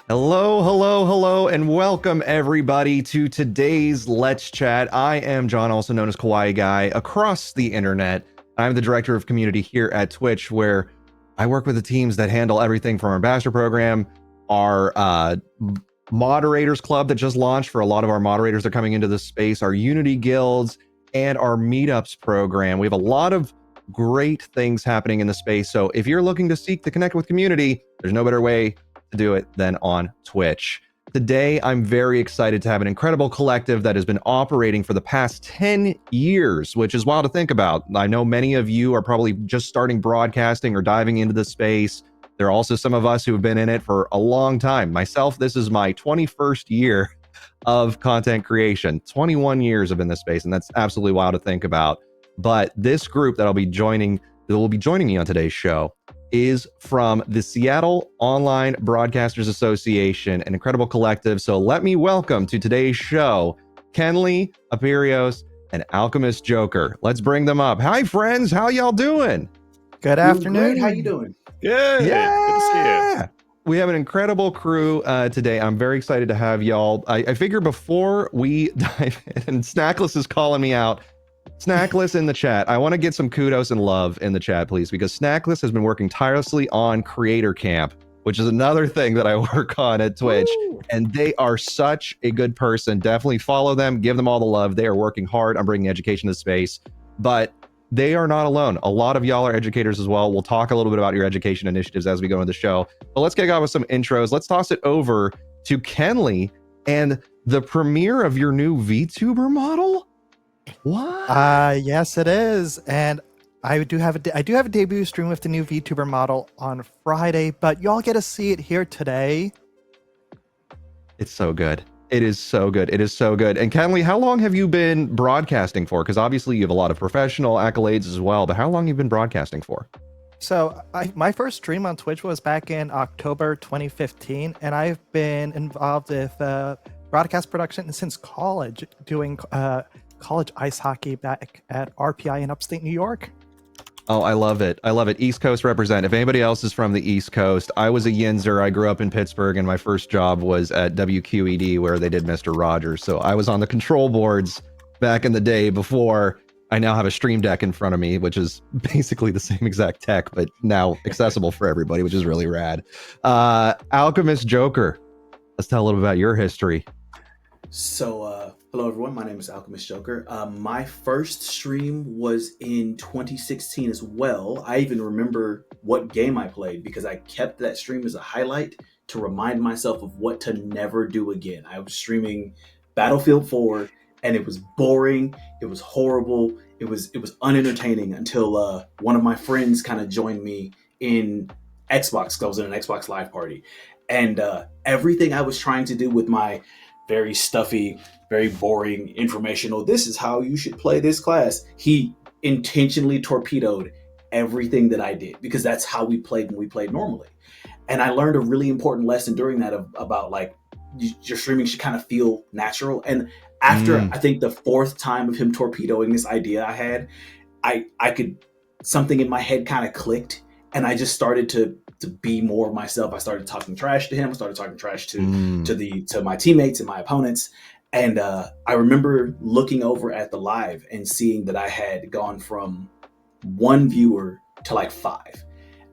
Hello, hello, hello, and welcome everybody to today's Let's Chat. I am John, also known as kawaiiguy, across the internet. I'm the director of community here at Twitch, where I work with the teams that handle everything from our ambassador program, our moderators club that just launched for a lot of our moderators that are coming into this space, our Unity guilds, and our meetups program. We have a lot of great things happening in the space. So if you're looking to seek to connect with community, there's no better way to do it than on Twitch. Today, I'm very excited to have an incredible collective that has been operating for the past 10 years, which is wild to think about. I know many of you are probably just starting broadcasting or diving into the space. There are also some of us who have been in it for a long time. Myself, this is my 21st year of content creation. 21 years of in this space, and that's absolutely wild to think about. But this group that will be joining me on today's show is from the Seattle Online Broadcasters Association, an incredible collective. So let me welcome to today's show, Kenley, Apirios, and Alchemist Joker. Let's bring them up. Hi, friends. How y'all doing? Good afternoon. Great. How you doing? Good. Yeah. Good to see you. We have an incredible crew today. I'm very excited to have y'all. I figure before we dive in, and Snackless is calling me out. Snackless in the chat. I want to get some kudos and love in the chat, please, because Snackless has been working tirelessly on Creator Camp, which is another thing that I work on at Twitch. Woo! And they are such a good person. Definitely follow them. Give them all the love. They are working hard on bringing education to space, but they are not alone. A lot of y'all are educators as well. We'll talk a little bit about your education initiatives as we go into the show. But let's get on with some intros. Let's toss it over to Kenley and the premiere of your new VTuber model. What? Yes, it is, and I do have a debut stream with the new VTuber model on Friday, but y'all get to see it here today. It's so good. It is so good. It is so good. And Kenley, how long have you been broadcasting for? Because obviously you have a lot of professional accolades as well, but how long have you been broadcasting for? So my first stream on Twitch was back in October 2015, and I've been involved with broadcast production since college, doing college ice hockey back at RPI in upstate New York. Oh, I love it. I love it. East Coast represent. If anybody else is from the East Coast, I was a Yinzer. I grew up in Pittsburgh, and my first job was at WQED, where they did Mr. Rogers. So I was on the control boards back in the day before I now have a Stream Deck in front of me, which is basically the same exact tech, but now accessible for everybody, which is really rad. Alchemist Joker, let's tell a little bit about your history. So, hello everyone. My name is Alchemist Joker. My first stream was in 2016 as well. I even remember what game I played because I kept that stream as a highlight to remind myself of what to never do again. I was streaming Battlefield 4, and it was boring. It was horrible. It was unentertaining until one of my friends kind of joined me in Xbox, because I was in an Xbox Live party, and everything I was trying to do with my very stuffy, very boring, informational, this is how you should play this class, he intentionally torpedoed everything that I did, because that's how we played when we played normally. And I learned a really important lesson during that about like your streaming should kind of feel natural. And after I think the fourth time of him torpedoing this idea I had, I could, something in my head kind of clicked, and I just started to be more of myself. I started talking trash to him. I started talking trash to my teammates and my opponents. And I remember looking over at the live and seeing that I had gone from 1 viewer to like 5.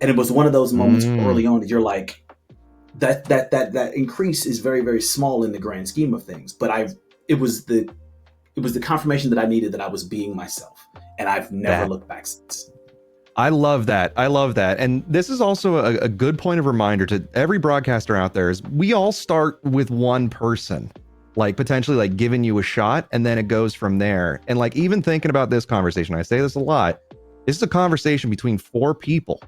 And it was one of those moments early on that you're like, that increase is very, very small in the grand scheme of things. But it was the confirmation that I needed, that I was being myself. And I've never looked back since. I love that. I love that. And this is also a good point of reminder to every broadcaster out there, is we all start with one person, like potentially like giving you a shot, and then it goes from there. And like, even thinking about this conversation, I say this a lot, this is a conversation between 4 people.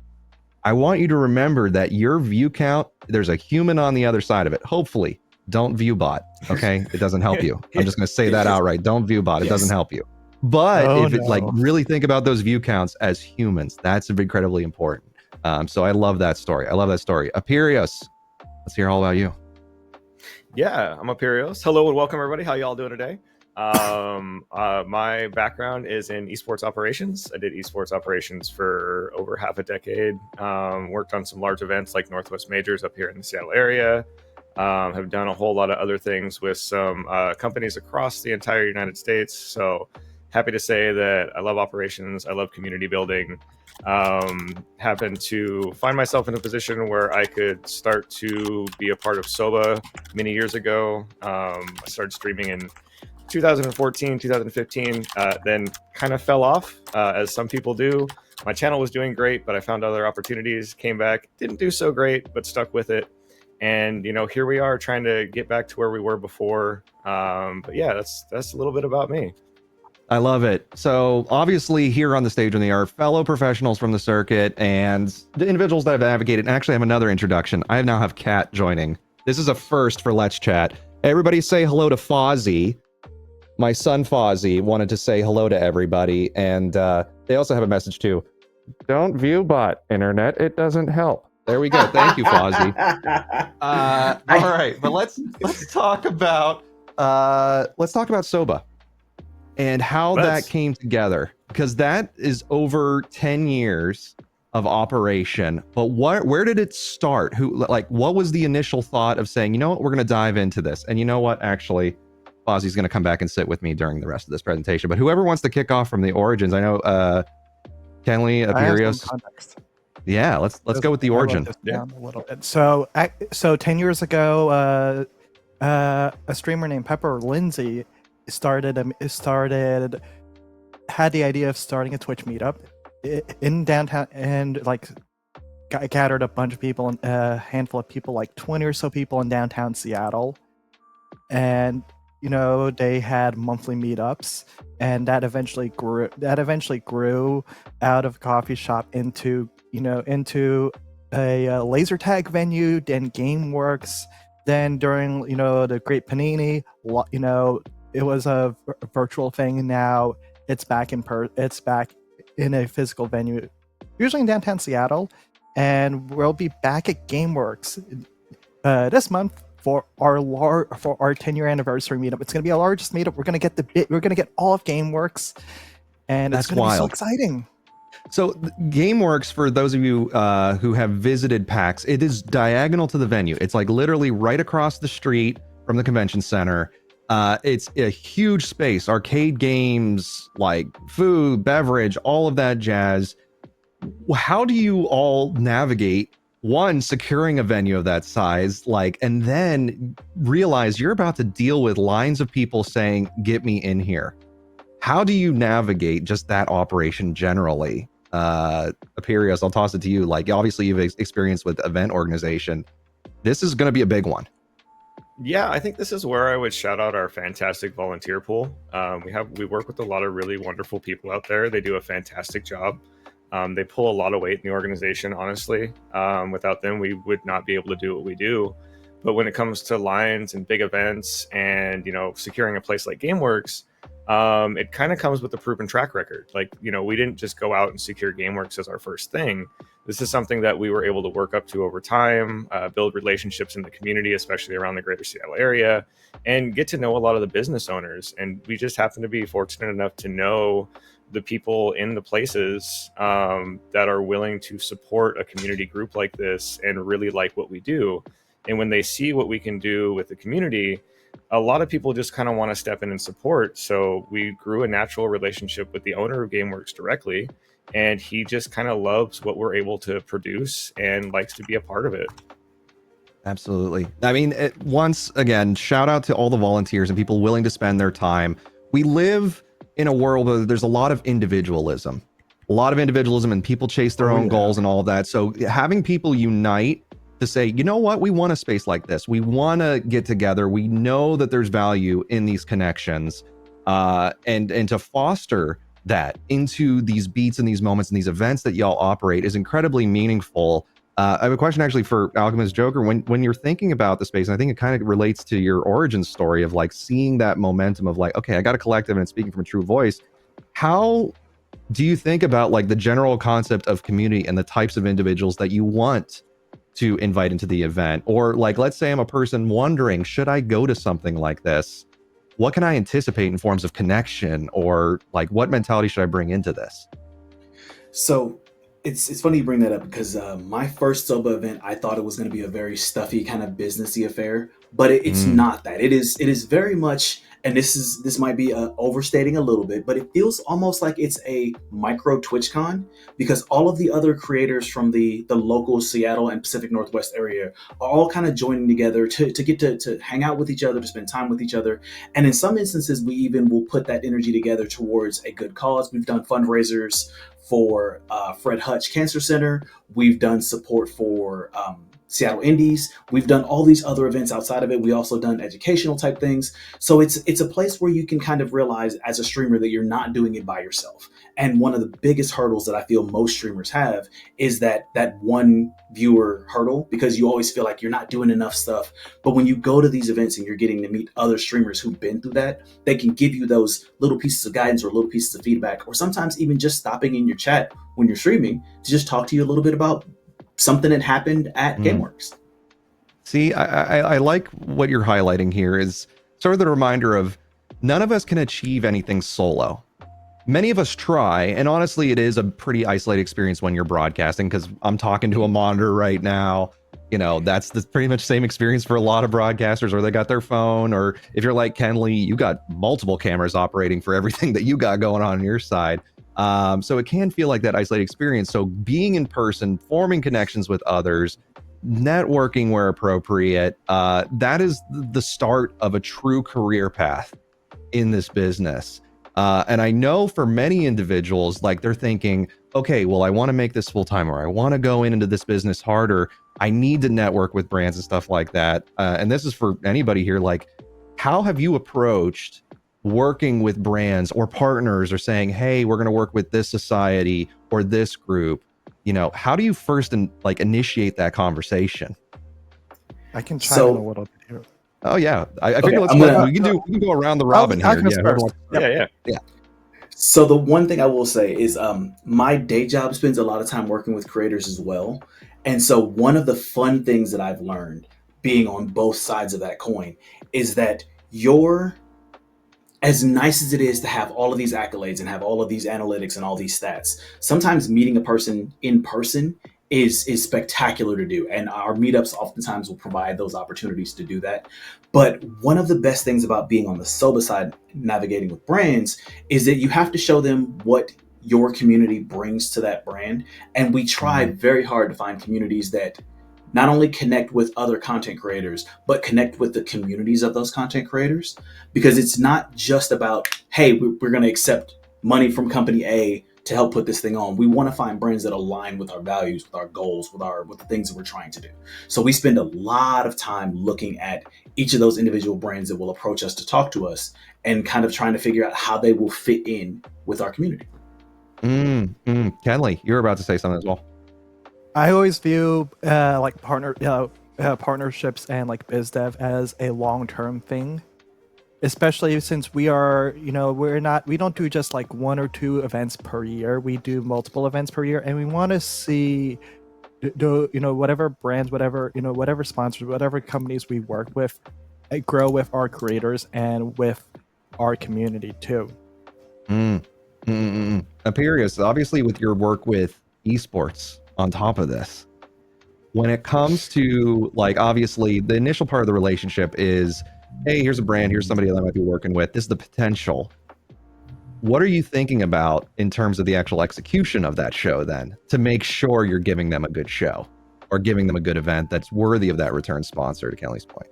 I want you to remember that your view count, there's a human on the other side of it. Hopefully, don't view bot. Okay. It doesn't help you. I'm just going to say that outright. Don't view bot. It doesn't help you. But like really think about those view counts as humans, that's incredibly important. So I love that story. I love that story. Apirios, let's hear all about you. Yeah, I'm Apirios. Hello and welcome everybody. How y'all doing today? My background is in esports operations. I did esports operations for over half a decade. Worked on some large events like Northwest Majors up here in the Seattle area. Have done a whole lot of other things with some companies across the entire United States. So happy to say that I love operations. I love community building. Happened to find myself in a position where I could start to be a part of SOBA many years ago. I started streaming in 2014, 2015, then kind of fell off, as some people do. My channel was doing great, but I found other opportunities, came back, didn't do so great, but stuck with it. And, here we are trying to get back to where we were before. But yeah, that's a little bit about me. I love it. So obviously here on the stage when they are fellow professionals from the circuit and the individuals that have advocated, and actually I have another introduction. I now have Kat joining. This is a first for Let's Chat. Everybody say hello to Fozzie. My son Fozzie wanted to say hello to everybody. And they also have a message too. Don't view bot internet. It doesn't help. There we go. Thank you, Fozzie. All right, but let's talk about SOBA. And how that came together, because that is over 10 years of operation. But where did it start? What was the initial thought of saying, you know what, we're going to dive into this? And you know what, actually, Fozzie's going to come back and sit with me during the rest of this presentation. But whoever wants to kick off from the origins, I know Kenley, Apirios. Yeah, let's go with the origin. A little bit. So 10 years ago, a streamer named Pepper Lindsay had the idea of starting a Twitch meetup in downtown, and gathered a bunch of people, a handful of people, like 20 or so people in downtown Seattle. And they had monthly meetups, and that eventually grew out of a coffee shop into a laser tag venue, then GameWorks, then during the Great Panini, it was a virtual thing, and now it's back in a physical venue, usually in downtown Seattle. And we'll be back at GameWorks this month for our 10-year anniversary meetup. It's going to be our largest meetup. We're going to get all of GameWorks, and it's going to be so exciting. So GameWorks, for those of you who have visited PAX, it is diagonal to the venue. It's like literally right across the street from the convention center. It's a huge space, arcade games, like food, beverage, all of that jazz. How do you all navigate, one, securing a venue of that size, and then realize you're about to deal with lines of people saying, get me in here? How do you navigate just that operation generally? Apirios, I'll toss it to you. Obviously you've experience with event organization. This is going to be a big one. Yeah, I think this is where I would shout out our fantastic volunteer pool. We work with a lot of really wonderful people out there. They do a fantastic job. They pull a lot of weight in the organization, honestly. Without them, we would not be able to do what we do. But when it comes to lines and big events and, securing a place like GameWorks, it kind of comes with a proven track record. We didn't just go out and secure GameWorks as our first thing. This is something that we were able to work up to over time, build relationships in the community, especially around the greater Seattle area, and get to know a lot of the business owners. And we just happen to be fortunate enough to know the people in the places that are willing to support a community group like this and really like what we do. And when they see what we can do with the community, a lot of people just kind of want to step in and support. So we grew a natural relationship with the owner of GameWorks directly, and he just kind of loves what we're able to produce and likes to be a part of it. Absolutely. I mean, once again, shout out to all the volunteers and people willing to spend their time. We live in a world where there's a lot of individualism, and people chase their own goals and all of that. So having people unite to say, you know what, we want a space like this. We want to get together. We know that there's value in these connections, and to foster that into these beats and these moments and these events that y'all operate is incredibly meaningful. I have a question actually for Alchemist Joker. When you're thinking about the space, and I think it kind of relates to your origin story of seeing that momentum of okay, I got a collective and it's speaking from a true voice. How do you think about the general concept of community and the types of individuals that you want to invite into the event? Or let's say I'm a person wondering, should I go to something like this? What can I anticipate in forms of connection, or what mentality should I bring into this? So It's funny you bring that up because my first SOBA event, I thought it was going to be a very stuffy kind of businessy affair, but it's Mm, not that. It is very much, and this might be overstating a little bit, but it feels almost like it's a micro TwitchCon because all of the other creators from the local Seattle and Pacific Northwest area are all kind of joining together to get to hang out with each other, to spend time with each other, and in some instances, we even will put that energy together towards a good cause. We've done fundraisers for Fred Hutch Cancer Center. We've done support for Seattle Indies. We've done all these other events outside of it. We also done educational type things. So it's a place where you can kind of realize as a streamer that you're not doing it by yourself. And one of the biggest hurdles that I feel most streamers have is that one viewer hurdle because you always feel like you're not doing enough stuff. But when you go to these events and you're getting to meet other streamers who've been through that, they can give you those little pieces of guidance or little pieces of feedback, or sometimes even just stopping in your chat when you're streaming to just talk to you a little bit about something that happened at mm. GameWorks. See, I like what you're highlighting here is sort of the reminder of none of us can achieve anything solo. Many of us try, and honestly, it is a pretty isolated experience when you're broadcasting because I'm talking to a monitor right now. You know, that's the pretty much same experience for a lot of broadcasters, or they got their phone, or if you're like Kenley, you got multiple cameras operating for everything that you got going on your side. So it can feel like that isolated experience. So being in person, forming connections with others, networking where appropriate, that is the start of a true career path in this business. And I know for many individuals, like they're thinking, okay, well, I want to make this full time, or I want to go into this business harder. I need to network with brands and stuff like that. And this is for anybody here. Like, how have you approached working with brands or partners or saying, hey, we're going to work with this society or this group? You know, how do you first initiate that conversation? I can chime in a So little bit here. Oh yeah, I okay, figure let's I'm go. gonna. We can go around the robin I'll here. go Yeah, first. Yeah. So the one thing I will say is my day job spends a lot of time working with creators as well. And so one of the fun things that I've learned being on both sides of that coin is that your as nice as it is to have all of these accolades and have all of these analytics and all these stats, sometimes meeting a person in person is spectacular to do. And our meetups oftentimes will provide those opportunities to do that. But one of the best things about being on the SOBA side, navigating with brands, is that you have to show them what your community brings to that brand. And we try very hard to find communities that not only connect with other content creators, but connect with the communities of those content creators. Because it's not just about, hey, we're going to accept money from company A to help put this thing on. We want to find brands that align with our values, with our goals, with the things that we're trying to do. So we spend a lot of time looking at each of those individual brands that will approach us to talk to us and kind of trying to figure out how they will fit in with our community. Kenley, you're about to say something as well. I always view partnerships and like biz dev as a long-term thing, especially since we don't do just like one or two events per year. We do multiple events per year, and we want to see whatever brands, whatever sponsors, whatever companies we work with, grow with our creators and with our community too. Apirius, obviously with your work with esports on top of this, when it comes to like, obviously the initial part of the relationship is, hey, here's a brand, here's somebody that I might be working with, this is the potential. What are you thinking about in terms of the actual execution of that show then to make sure you're giving them a good show or giving them a good event that's worthy of that return sponsor, to Kelly's point?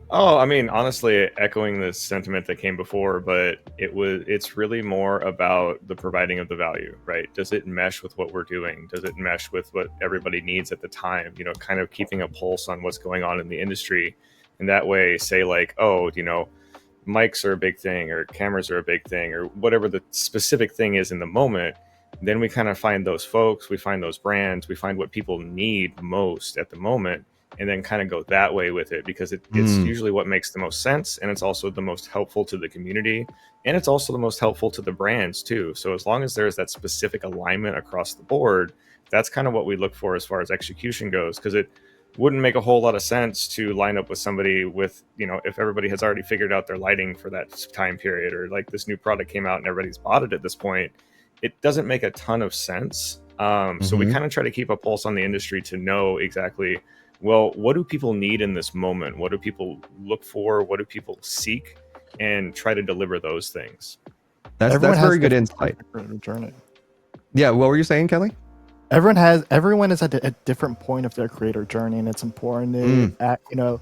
Oh, I mean, honestly, echoing the sentiment that came before, but it's really more about the providing of the value, right? Does it mesh with what we're doing? Does it mesh with what everybody needs at the time? You know, kind of keeping a pulse on what's going on in the industry. And that way, say like, oh, mics are a big thing, or cameras are a big thing, or whatever the specific thing is in the moment. Then we kind of find those folks, we find those brands, we find what people need most at the moment, and then kind of go that way with it, because it's usually what makes the most sense, and it's also the most helpful to the community, and it's also the most helpful to the brands too. So as long as there's that specific alignment across the board, that's kind of what we look for as far as execution goes, because it wouldn't make a whole lot of sense to line up with somebody with, if everybody has already figured out their lighting for that time period, or like this new product came out and everybody's bought it at this point, it doesn't make a ton of sense. So we Mhm. kind of try to keep a pulse on the industry to know exactly, well, what do people need in this moment? What do people look for? What do people seek? And try to deliver those things. That's Everyone has very good different insight. creator journey. Yeah, what were you saying, Kelly? Everyone is at a different point of their creator journey, and it's important to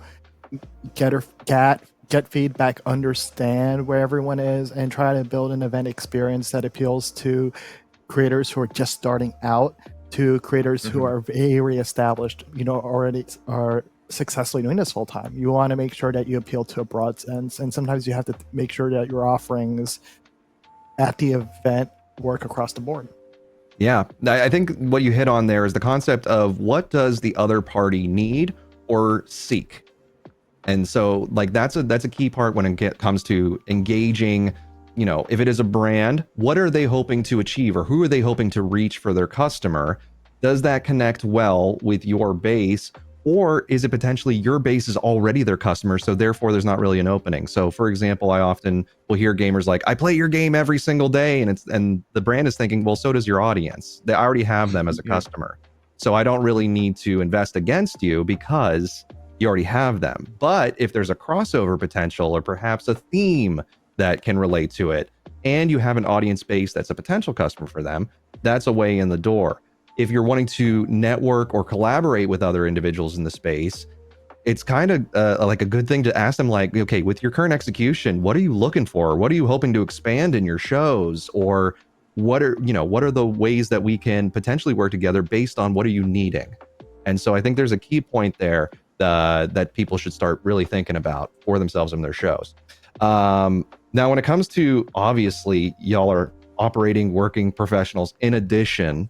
get feedback, understand where everyone is, and try to build an event experience that appeals to creators who are just starting out, to creators who are very established, already are successfully doing this full time. You want to make sure that you appeal to a broad sense, and sometimes you have to make sure that your offerings at the event work across the board. Yeah, I think what you hit on there is the concept of what does the other party need or seek. And so like that's a key part when it comes to engaging, if it is a brand, what are they hoping to achieve or who are they hoping to reach for their customer? Does that connect well with your base, or is it potentially your base is already their customer, so therefore there's not really an opening? So for example, I often will hear gamers like, I play your game every single day, and the brand is thinking, well, so does your audience. They already have them as a customer. So I don't really need to invest against you because you already have them. But if there's a crossover potential or perhaps a theme that can relate to it, and you have an audience base that's a potential customer for them, that's a way in the door. If you're wanting to network or collaborate with other individuals in the space, it's kind of like a good thing to ask them, like, okay, with your current execution, what are you looking for? What are you hoping to expand in your shows? Or what are the ways that we can potentially work together based on what are you needing? And so I think there's a key point there that people should start really thinking about for themselves and their shows. Now, when it comes to, obviously, y'all are operating, working professionals in addition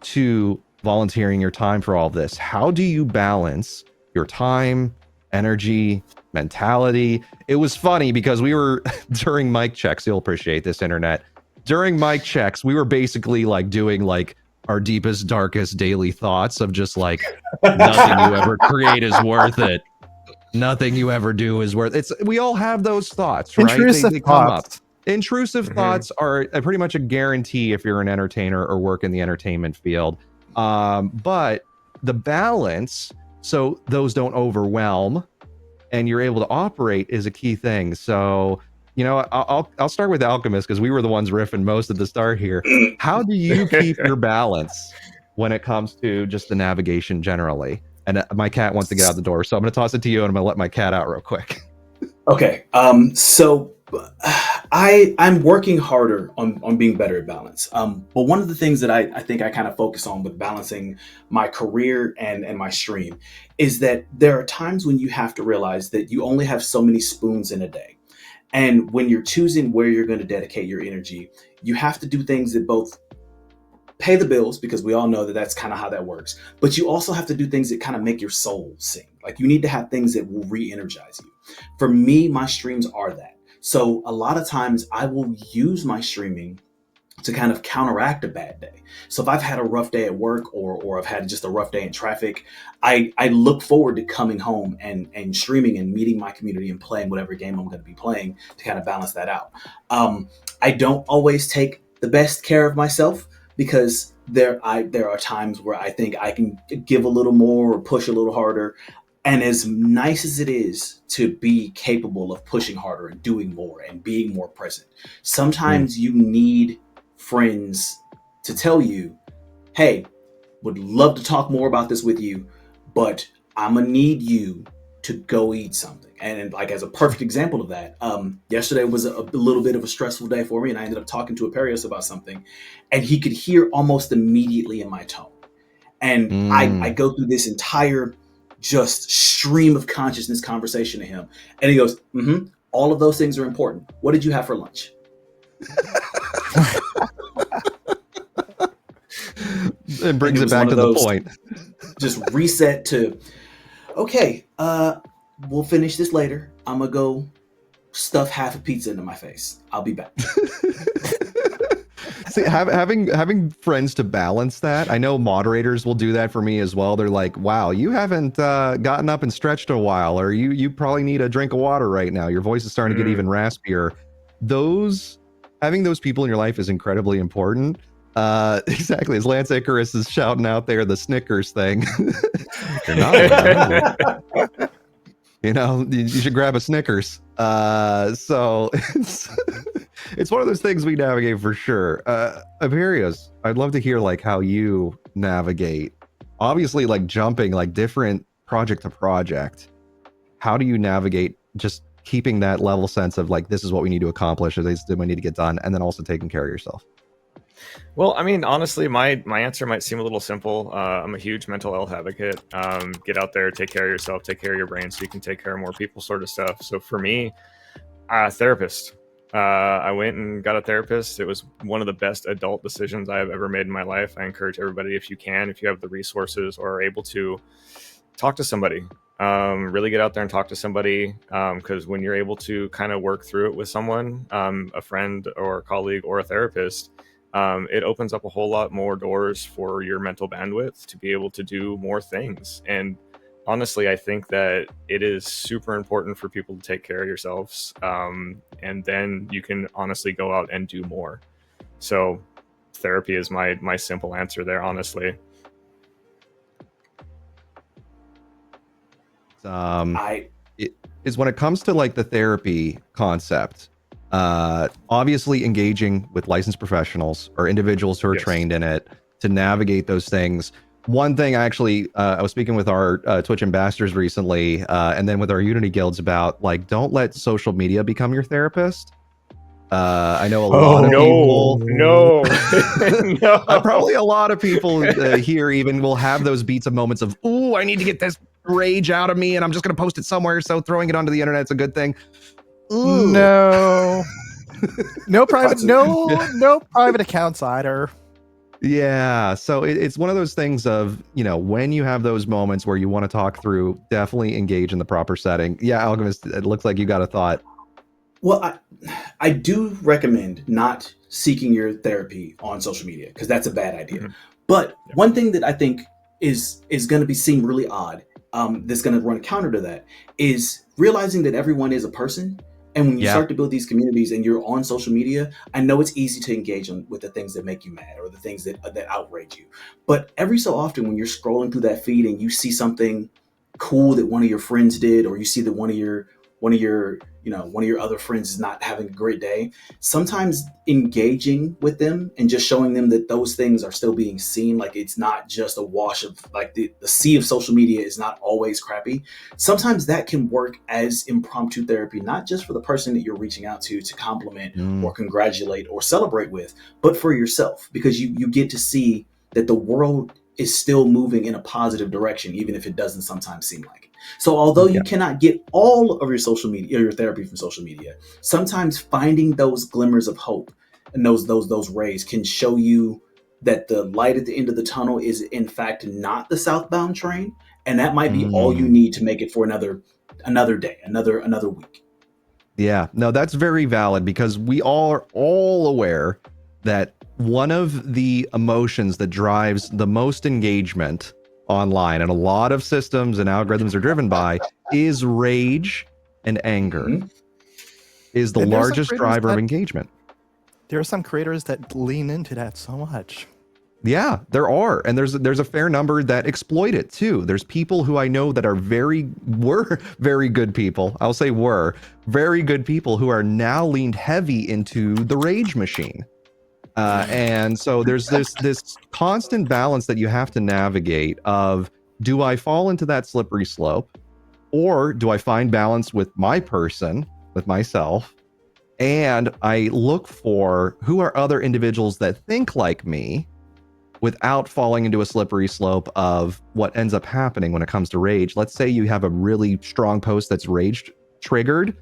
to volunteering your time for all of this. How do you balance your time, energy, mentality? It was funny because we were during mic checks, you'll appreciate this, internet. During mic checks, we were basically like doing like our deepest, darkest daily thoughts of just like, nothing you ever create is worth it. Nothing you ever do is worth it. We all have those thoughts, right? They come up. Intrusive thoughts are pretty much a guarantee if you're an entertainer or work in the entertainment field. But the balance, so those don't overwhelm and you're able to operate, is a key thing. So, I'll start with Alchemist because we were the ones riffing most at the start here. How do you keep your balance when it comes to just the navigation generally? And my cat wants to get out the door, so I'm going to toss it to you and I'm going to let my cat out real quick. Okay. So I'm working harder on being better at balance. But one of the things that I think I kind of focus on with balancing my career and my stream is that there are times when you have to realize that you only have so many spoons in a day. And when you're choosing where you're going to dedicate your energy, you have to do things that both pay the bills, because we all know that that's kind of how that works. But you also have to do things that kind of make your soul sing. Like you need to have things that will re-energize you. For me, my streams are that. So a lot of times I will use my streaming to kind of counteract a bad day. So if I've had a rough day at work or I've had just a rough day in traffic, I look forward to coming home and streaming and meeting my community and playing whatever game I'm going to be playing to kind of balance that out. I don't always take the best care of myself, because there are times where I think I can give a little more or push a little harder. And as nice as it is to be capable of pushing harder and doing more and being more present, sometimes you need friends to tell you, hey, would love to talk more about this with you, but I'm gonna need you to go eat something. And like, as a perfect example of that, yesterday was a little bit of a stressful day for me, and I ended up talking to Aparius about something, and he could hear almost immediately in my tone. And I go through this entire just stream of consciousness conversation to him, and he goes, all of those things are important. What did you have for lunch? It brings it back to the point. Just reset to, okay, we'll finish this later. I'm gonna go stuff half a pizza into my face. I'll be back. See, having friends to balance that. I know moderators will do that for me as well. They're like, wow, you haven't gotten up and stretched a while, or you probably need a drink of water right now. Your voice is starting to get even raspier. Those having those people in your life is incredibly important. Exactly, as Lance Icarus is shouting out there, the Snickers thing. You're not hungry. You know, you should grab a Snickers. So it's one of those things we navigate for sure. Imperios, I'd love to hear like how you navigate. Obviously, like jumping like different project to project. How do you navigate just keeping that level sense of like, this is what we need to accomplish, or this is what we need to get done, and then also taking care of yourself? Well, I mean, honestly, my answer might seem a little simple. I'm a huge mental health advocate. Get out there, take care of yourself, take care of your brain so you can take care of more people, sort of stuff. So for me, therapist. I went and got a therapist. It was one of the best adult decisions I have ever made in my life. I encourage everybody, if you can, if you have the resources or are able to, talk to somebody. Really get out there and talk to somebody, because when you're able to kind of work through it with someone, a friend or a colleague or a therapist, it opens up a whole lot more doors for your mental bandwidth to be able to do more things. And honestly, I think that it is super important for people to take care of yourselves, and then you can honestly go out and do more. So therapy is my simple answer there, honestly. It is when it comes to like the therapy concept, obviously engaging with licensed professionals or individuals who are trained in it to navigate those things. One thing I was speaking with our Twitch ambassadors recently, and then with our Unity guilds about like, don't let social media become your therapist. I know a lot of people. No. Probably a lot of people here even will have those beats of moments of, ooh, I need to get this rage out of me, and I'm just going to post it somewhere. So throwing it onto the internet is a good thing. Ooh. No private accounts either. Yeah, so it's one of those things of, you know, when you have those moments where you want to talk through, definitely engage in the proper setting. Yeah, Alchemist, it looks like you got a thought. Well, I do recommend not seeking your therapy on social media, because that's a bad idea. Mm-hmm. But one thing that I think is going to seem really odd, that's going to run counter to that, is realizing that everyone is a person. And when you start to build these communities and you're on social media, I know it's easy to engage with the things that make you mad or the things that outrage you. But every so often when you're scrolling through that feed and you see something cool that one of your friends did, or you see that one of your other friends is not having a great day, sometimes engaging with them and just showing them that those things are still being seen, like it's not just a wash of, like the sea of social media is not always crappy. Sometimes that can work as impromptu therapy, not just for the person that you're reaching out to compliment or congratulate or celebrate with, but for yourself, because you get to see that the world is still moving in a positive direction, even if it doesn't sometimes seem like it. So although you cannot get all of your social media or your therapy from social media, sometimes finding those glimmers of hope and those rays can show you that the light at the end of the tunnel is in fact not the southbound train, and that might be all you need to make it for another day, another week. Yeah, no, that's very valid, because we are all aware that one of the emotions that drives the most engagement online, and a lot of systems and algorithms are driven by, is rage and anger. Is the largest driver of engagement. There are some creators that lean into that so much. Yeah, there are, and there's a fair number that exploit it too. There's people who I know that were very good people. I'll say were very good people who are now leaned heavy into the rage machine. And so there's this constant balance that you have to navigate of, do I fall into that slippery slope, or do I find balance with my person, with myself, and I look for who are other individuals that think like me without falling into a slippery slope of what ends up happening when it comes to rage. Let's say you have a really strong post that's rage triggered.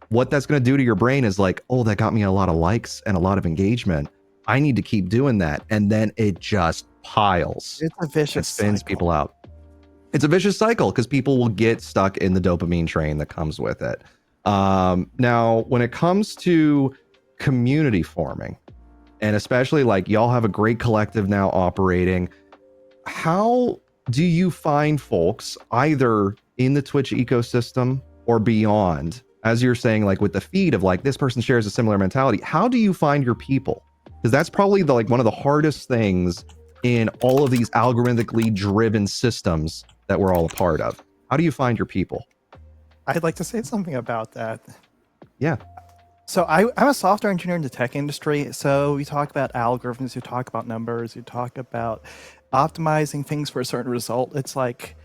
What that's going to do to your brain is like, oh, that got me a lot of likes and a lot of engagement. I need to keep doing that. And then it just piles. It's a vicious spins cycle. People out. It's a vicious cycle because people will get stuck in the dopamine train that comes with it. Now, when it comes to community forming, and especially like y'all have a great collective now operating, how do you find folks either in the Twitch ecosystem or beyond as you're saying, like with the feed of like this person shares a similar mentality, how do you find your people? Because that's probably the like one of the hardest things in all of these algorithmically driven systems that we're all a part of. How do you find your people? I'd like to say something about that. Yeah. So I'm a software engineer in the tech industry. So we talk about algorithms, you talk about numbers, you talk about optimizing things for a certain result. It's like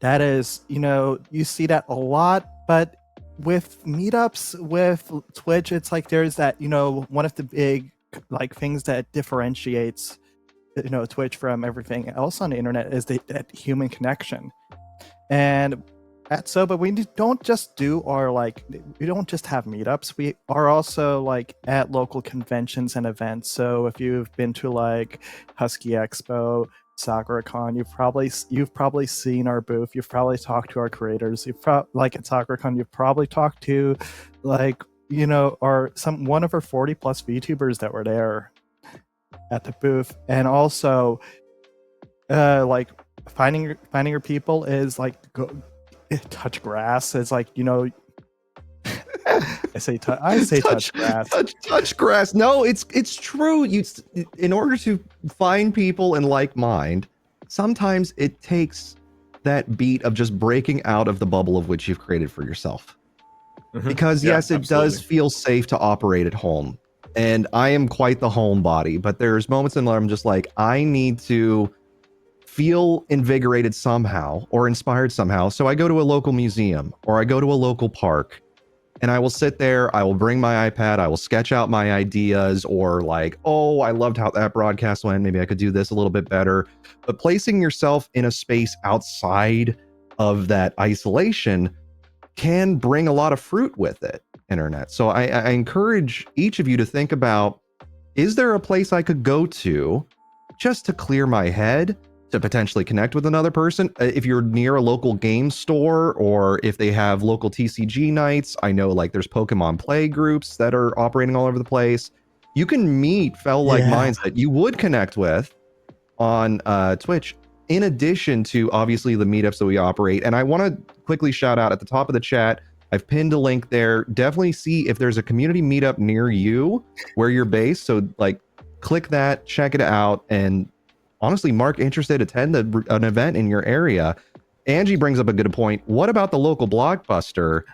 that is, you see that a lot, but with meetups, with Twitch, it's like there's that, one of the big like things that differentiates, Twitch from everything else on the internet is that human connection. And at SOBA, we don't just do we don't just have meetups. We are also like at local conventions and events. So if you've been to like Husky Expo, SakuraCon, you've probably seen our booth. You've probably talked to our creators. Like at SakuraCon, you've probably talked to like one of our 40 plus VTubers that were there at the booth. And also like finding your people is like touch grass. It's like I say touch grass. Touch grass. No, it's true. In order to find people in like mind, sometimes it takes that beat of just breaking out of the bubble of which you've created for yourself. Because yes, it does feel safe to operate at home. And I am quite the homebody, but there's moments in where I'm just like, I need to feel invigorated somehow or inspired somehow. So I go to a local museum or I go to a local park and I will sit there. I will bring my iPad. I will sketch out my ideas or like, oh, I loved how that broadcast went. Maybe I could do this a little bit better. But placing yourself in a space outside of that isolation can bring a lot of fruit with it, internet. So I encourage each of you to think about, is there a place I could go to just to clear my head, to potentially connect with another person? If you're near a local game store or if they have local TCG nights, I know like there's Pokemon play groups that are operating all over the place. You can meet fellow like minds that you would connect with on Twitch, in addition to obviously the meetups that we operate. And I want to quickly shout out at the top of the chat, I've pinned a link there. Definitely see if there's a community meetup near you where you're based. So like click that, check it out, and honestly, mark interested, attend an event in your area. Angie brings up a good point. What about the local Blockbuster?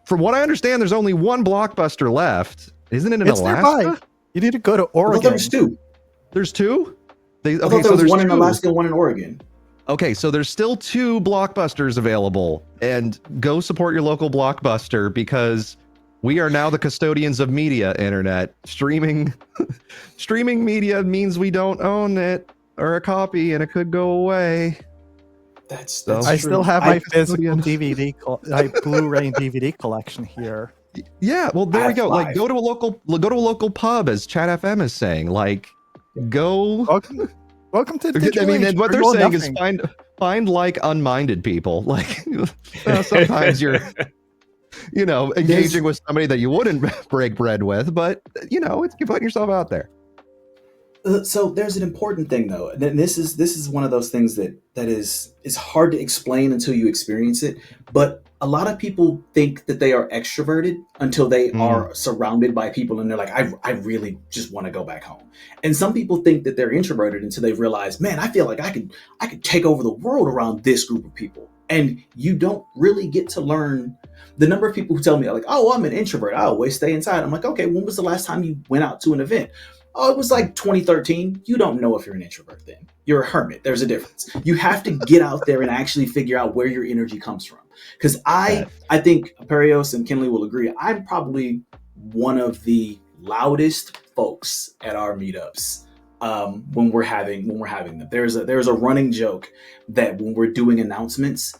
From what I understand, there's only one Blockbuster left. Isn't it in Alaska? Nearby. You need to go to Oregon. There's two. There's two? Okay, so there's one in Alaska and one in Oregon. Okay, so there's still two Blockbusters available. And go support your local Blockbuster because we are now the custodians of media, internet. Streaming media means we don't own it or a copy, and it could go away. That's I still have my physical DVD, Blu-ray and DVD collection here. Yeah, well, there we go. Like, go to a local pub, as Chat FM is saying. Like, go. Welcome to the. I mean, what they're saying is find like unminded people. Like, sometimes you're, engaging with somebody that you wouldn't break bread with, but you're putting yourself out there. So there's an important thing though, and this is one of those things that is hard to explain until you experience it. But a lot of people think that they are extroverted until they are surrounded by people, and they're like, I really just want to go back home. And some people think that they're introverted until they realize, man, I feel like I could take over the world around this group of people. And you don't really get to learn. The number of people who tell me like, oh, I'm an introvert, I always stay inside. I'm like, okay, when was the last time you went out to an event? Oh, it was like 2013. You don't know if you're an introvert then. You're a hermit. There's a difference. You have to get out there and actually figure out where your energy comes from. Because I think Perios and Kinley will agree, I'm probably one of the loudest folks at our meetups when we're having them. There's a running joke that when we're doing announcements,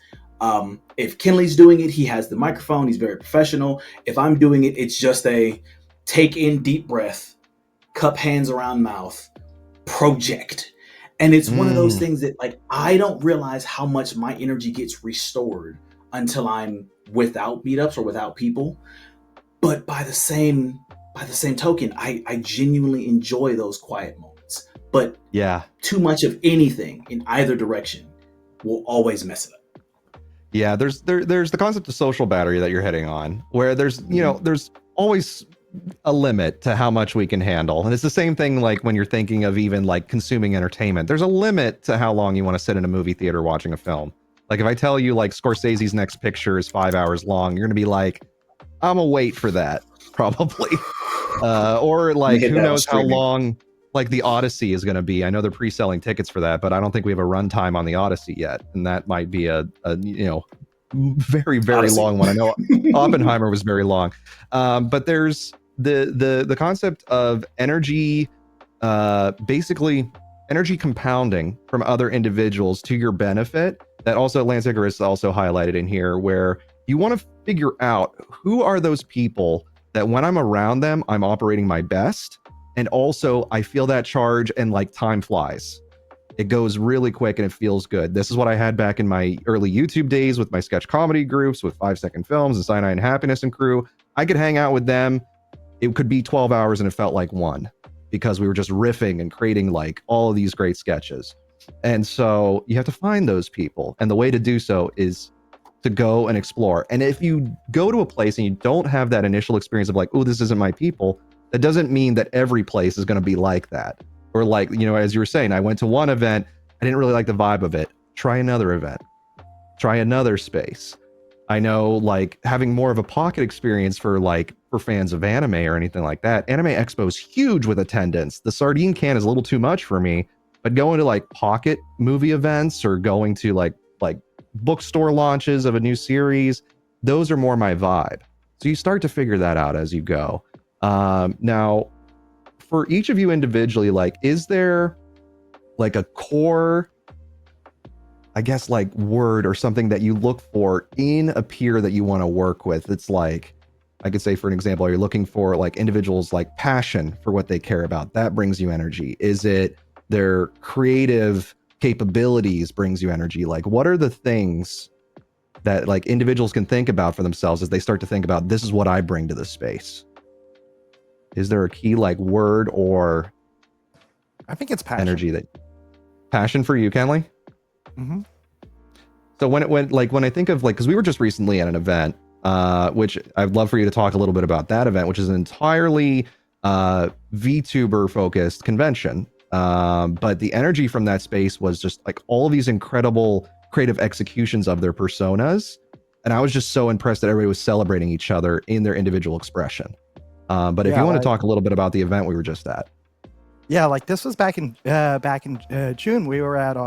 if Kinley's doing it, he has the microphone. He's very professional. If I'm doing it, it's just a take in deep breath, cup hands around mouth, project. And it's one of those things that like I don't realize how much my energy gets restored until I'm without meetups or without people. But by the same token, I genuinely enjoy those quiet moments. But too much of anything in either direction will always mess it up. Yeah, there's the concept of social battery that you're hitting on, where there's there's always a limit to how much we can handle. And it's the same thing like when you're thinking of even like consuming entertainment. There's a limit to how long you want to sit in a movie theater watching a film. Like if I tell you like Scorsese's next picture is 5 hours long, you're gonna be like, I'm gonna wait for that, probably. Or like who knows how long like the Odyssey is gonna be. I know they're pre-selling tickets for that, but I don't think we have a runtime on the Odyssey yet. And that might be a very, very Odyssey. long one. I know Oppenheimer was very long. But there's the concept of energy, basically energy compounding from other individuals to your benefit. That also Lance Icarus also highlighted in here, where you want to figure out who are those people that when I'm around them, I'm operating my best. And also I feel that charge and like time flies. It goes really quick and it feels good. This is what I had back in my early YouTube days with my sketch comedy groups with 5 Second Films and Cyanide and Happiness and crew. I could hang out with them. It could be 12 hours and it felt like one, because we were just riffing and creating like all of these great sketches. And so you have to find those people. And the way to do so is to go and explore. And if you go to a place and you don't have that initial experience of like, oh, this isn't my people, that doesn't mean that every place is going to be like that. Or like, as you were saying, I went to one event, I didn't really like the vibe of it. Try another event. Try another space. I know like having more of a pocket experience for fans of anime or anything like that. Anime Expo is huge with attendance. The sardine can is a little too much for me, but going to like pocket movie events or going to like bookstore launches of a new series, those are more my vibe. So you start to figure that out as you go. Now, for each of you individually, like, is there like a core, I guess, like word or something that you look for in a peer that you want to work with? It's like, I could say, for an example, are you looking for like individuals like passion for what they care about? That brings you energy. Is it their creative capabilities brings you energy? Like, what are the things that like individuals can think about for themselves as they start to think about, this is what I bring to the space? Is there a key like word or I think it's passion. energy passion for you, Kenley? Mm-hmm. So when I think of like, because we were just recently at an event, which I'd love for you to talk a little bit about that event, which is an entirely VTuber focused convention. But the energy from that space was just like all of these incredible creative executions of their personas. And I was just so impressed that everybody was celebrating each other in their individual expression. But if you want to talk a little bit about the event we were just at. Yeah, like this was back in June. We were at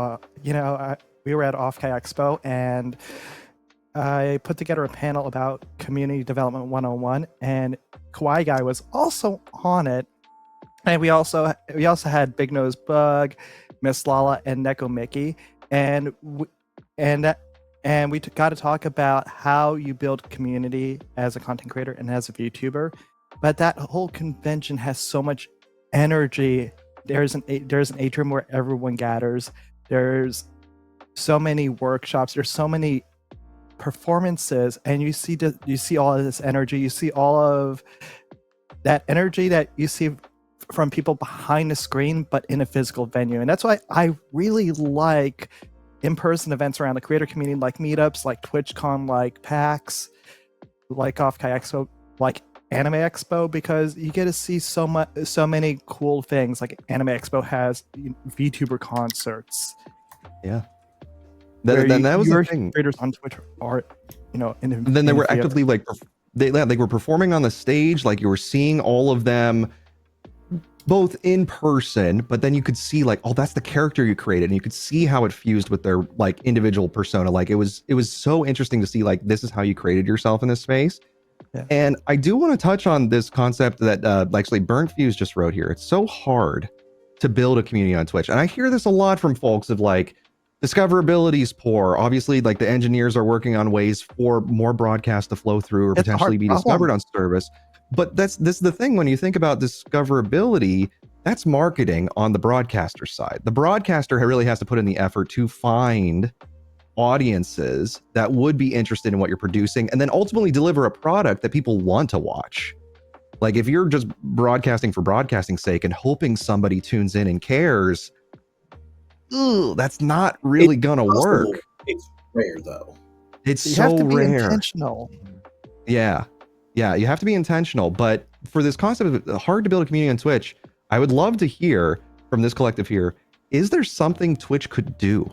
we were at Off-Kai Expo, and I put together a panel about community development 101, and Kawaiiguy was also on it. And we also had Big Nose Bug, Miss Lala, and Neko Mickey, and we got to talk about how you build community as a content creator and as a VTuber. But that whole convention has so much energy. There's an atrium where everyone gathers. There's so many workshops. There's so many performances, and you see all of this energy. You see all of that energy that you see from people behind the screen, but in a physical venue. And that's why I really like in-person events around the creator community, like meetups, like TwitchCon, like PAX, like Off-Kai Expo, like Anime Expo, because you get to see so many cool things. Like Anime Expo has VTuber concerts. Yeah. Then that was the thing. Creators on Twitch are, and then they were actively like they were performing on the stage. Like you were seeing all of them both in person, but then you could see like, oh, that's the character you created, and you could see how it fused with their like individual persona. Like it was so interesting to see like, this is how you created yourself in this space. Yeah. And I do want to touch on this concept that actually Burnt Fuse just wrote here. It's so hard to build a community on Twitch. And I hear this a lot from folks of like, discoverability is poor. Obviously, like the engineers are working on ways for more broadcast to flow through or potentially be discovered on service. But this is the thing, when you think about discoverability, that's marketing on the broadcaster side. The broadcaster really has to put in the effort to find audiences that would be interested in what you're producing, and then ultimately deliver a product that people want to watch. Like if you're just broadcasting for broadcasting's sake and hoping somebody tunes in and cares, that's not really gonna work. It's rare though. It's You have so to be rare. intentional. Yeah. Yeah, you have to be intentional. But for this concept of hard to build a community on Twitch, I would love to hear from this collective here, is there something Twitch could do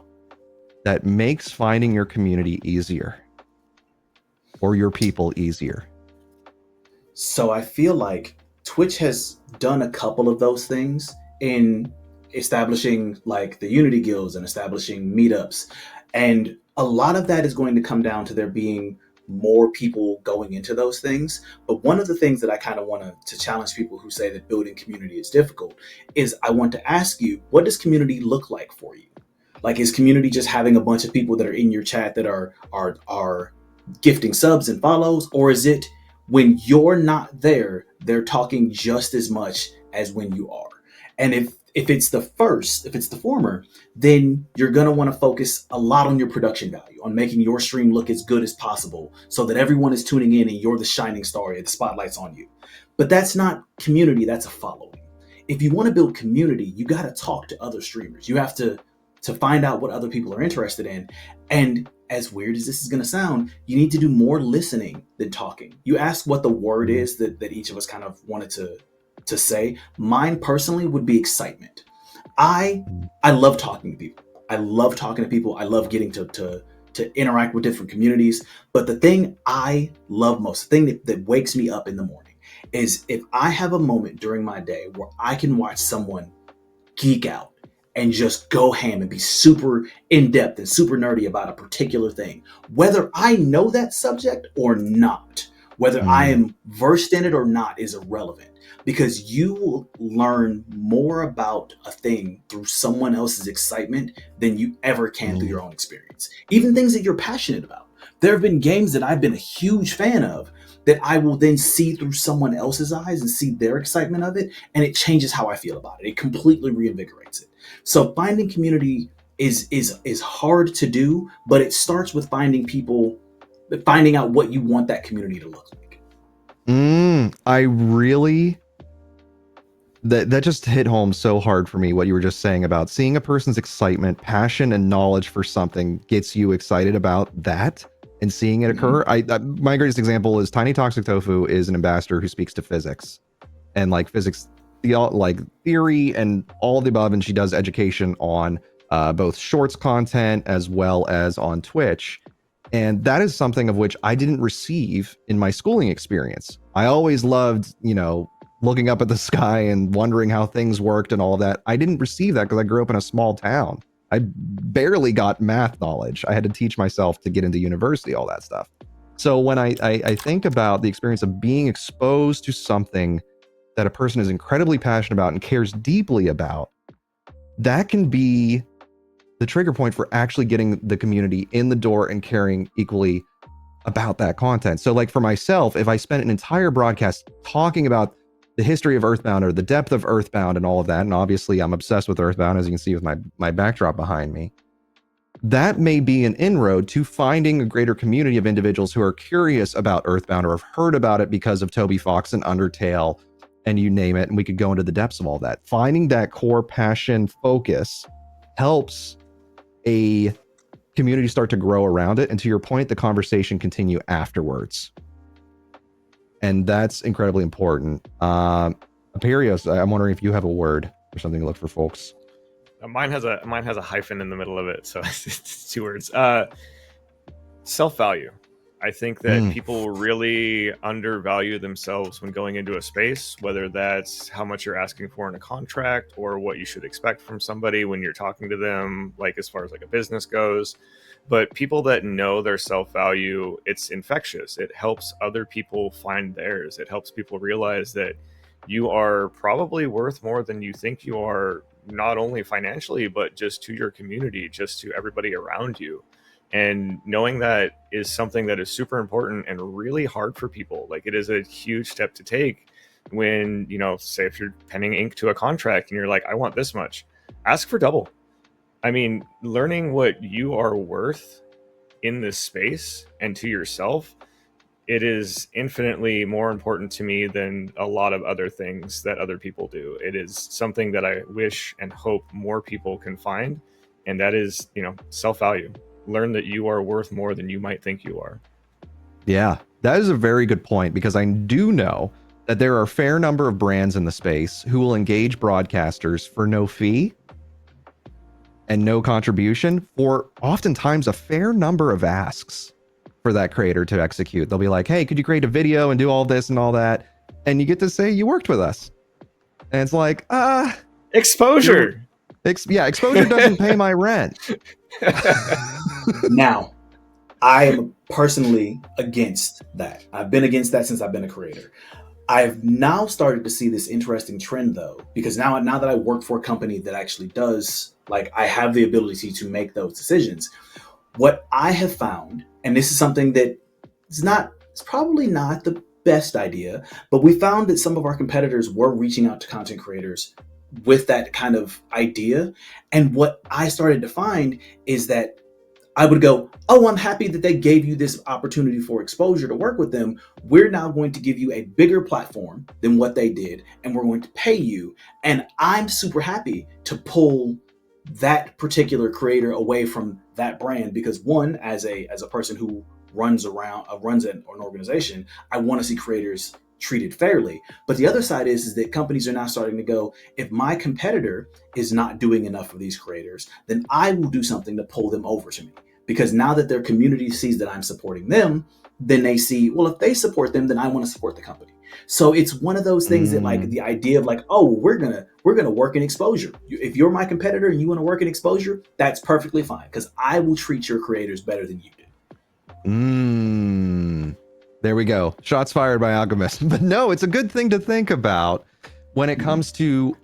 that makes finding your community easier or your people easier? So I feel like Twitch has done a couple of those things in establishing like the Unity guilds and establishing meetups. And a lot of that is going to come down to there being more people going into those things. But one of the things that I kind of want to challenge people who say that building community is difficult is I want to ask you, what does community look like for you? Like, is community just having a bunch of people that are in your chat that are gifting subs and follows, or is it when you're not there, they're talking just as much as when you are? And if it's the first, if it's the former, then you're gonna want to focus a lot on your production value, on making your stream look as good as possible, so that everyone is tuning in and you're the shining star, the spotlight's on you. But that's not community, that's a following. If you want to build community, you got to talk to other streamers. You have to find out what other people are interested in. And as weird as this is going to sound, you need to do more listening than talking. You asked what the word is that each of us kind of wanted to say. Mine personally would be excitement. I love talking to people. I love talking to people. I love getting to interact with different communities. But the thing I love most, the thing that wakes me up in the morning, is if I have a moment during my day where I can watch someone geek out and just go ham and be super in-depth and super nerdy about a particular thing, whether I know that subject or not, whether I am versed in it or not, is irrelevant, because you will learn more about a thing through someone else's excitement than you ever can through your own experience. Even things that you're passionate about. There have been games that I've been a huge fan of that I will then see through someone else's eyes and see their excitement of it, and it changes how I feel about it. It completely reinvigorates it. So finding community is hard to do, but it starts with finding people, finding out what you want that community to look like. I really, that just hit home so hard for me, what you were just saying about seeing a person's excitement, passion, and knowledge for something gets you excited about that and seeing it occur. My greatest example is Tiny Toxic Tofu is an ambassador who speaks to physics and like physics, like theory and all of the above, and she does education on both shorts content as well as on Twitch. And that is something of which I didn't receive in my schooling experience. I always loved, looking up at the sky and wondering how things worked and all of that. I didn't receive that because I grew up in a small town. I barely got math knowledge. I had to teach myself to get into university, all that stuff. So when I think about the experience of being exposed to something that a person is incredibly passionate about and cares deeply about, that can be the trigger point for actually getting the community in the door and caring equally about that content. So like for myself, if I spent an entire broadcast talking about the history of Earthbound or the depth of Earthbound and all of that, and obviously I'm obsessed with Earthbound, as you can see with my backdrop behind me, that may be an inroad to finding a greater community of individuals who are curious about Earthbound or have heard about it because of Toby Fox and Undertale and you name it, and we could go into the depths of all that. Finding that core passion focus helps a community start to grow around it, and to your point, the conversation continue afterwards. And that's incredibly important. Imperios, I'm wondering if you have a word or something to look for folks. Mine has a hyphen in the middle of it, so it's 2 words. Self-value. I think that people really undervalue themselves when going into a space, whether that's how much you're asking for in a contract or what you should expect from somebody when you're talking to them, like as far as like a business goes. But people that know their self-value, it's infectious. It helps other people find theirs. It helps people realize that you are probably worth more than you think you are, not only financially, but just to your community, just to everybody around you. And knowing that is something that is super important and really hard for people. Like, it is a huge step to take when, say if you're penning ink to a contract and you're like, I want this much, ask for double. I mean, learning what you are worth in this space and to yourself, it is infinitely more important to me than a lot of other things that other people do. It is something that I wish and hope more people can find. And that is, self-value. learn that you are worth more than you might think you are. Yeah, that is a very good point, because I do know that there are a fair number of brands in the space who will engage broadcasters for no fee and no contribution for oftentimes a fair number of asks for that creator to execute. They'll be like, hey, could you create a video and do all this and all that? And you get to say you worked with us. And it's like, exposure. Exposure doesn't pay my rent. Now, I am personally against that. I've been against that since I've been a creator. I've now started to see this interesting trend, though, because now that I work for a company that actually does, like, I have the ability to make those decisions. What I have found, and this is something that it's probably not the best idea, but we found that some of our competitors were reaching out to content creators with that kind of idea. And what I started to find is that I would go, oh, I'm happy that they gave you this opportunity for exposure to work with them. We're now going to give you a bigger platform than what they did, and we're going to pay you. And I'm super happy to pull that particular creator away from that brand, because one, as a person who runs an organization, I want to see creators treated fairly. But the other side is that companies are now starting to go, if my competitor is not doing enough for these creators, then I will do something to pull them over to me. Because now that their community sees that I'm supporting them, then they see, well, if they support them, then I want to support the company. So it's one of those things that, like, the idea of like, oh, we're gonna work in exposure. If you're my competitor and you want to work in exposure, that's perfectly fine, because I will treat your creators better than you do. There we go. Shots fired by Alchemist. But no, it's a good thing to think about when it comes to,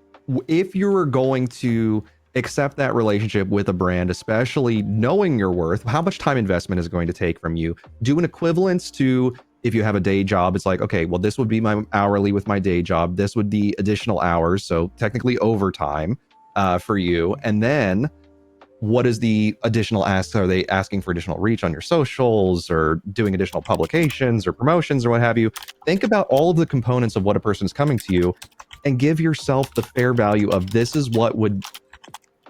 if you're going to accept that relationship with a brand, especially knowing your worth, how much time investment is going to take from you. Do an equivalence to, if you have a day job, it's like, okay, well, this would be my hourly with my day job. This would be additional hours. So technically overtime for you. And then what is the additional asks? Are they asking for additional reach on your socials, or doing additional publications or promotions or what have you? Think about all of the components of what a person is coming to you, and give yourself the fair value of, this is what would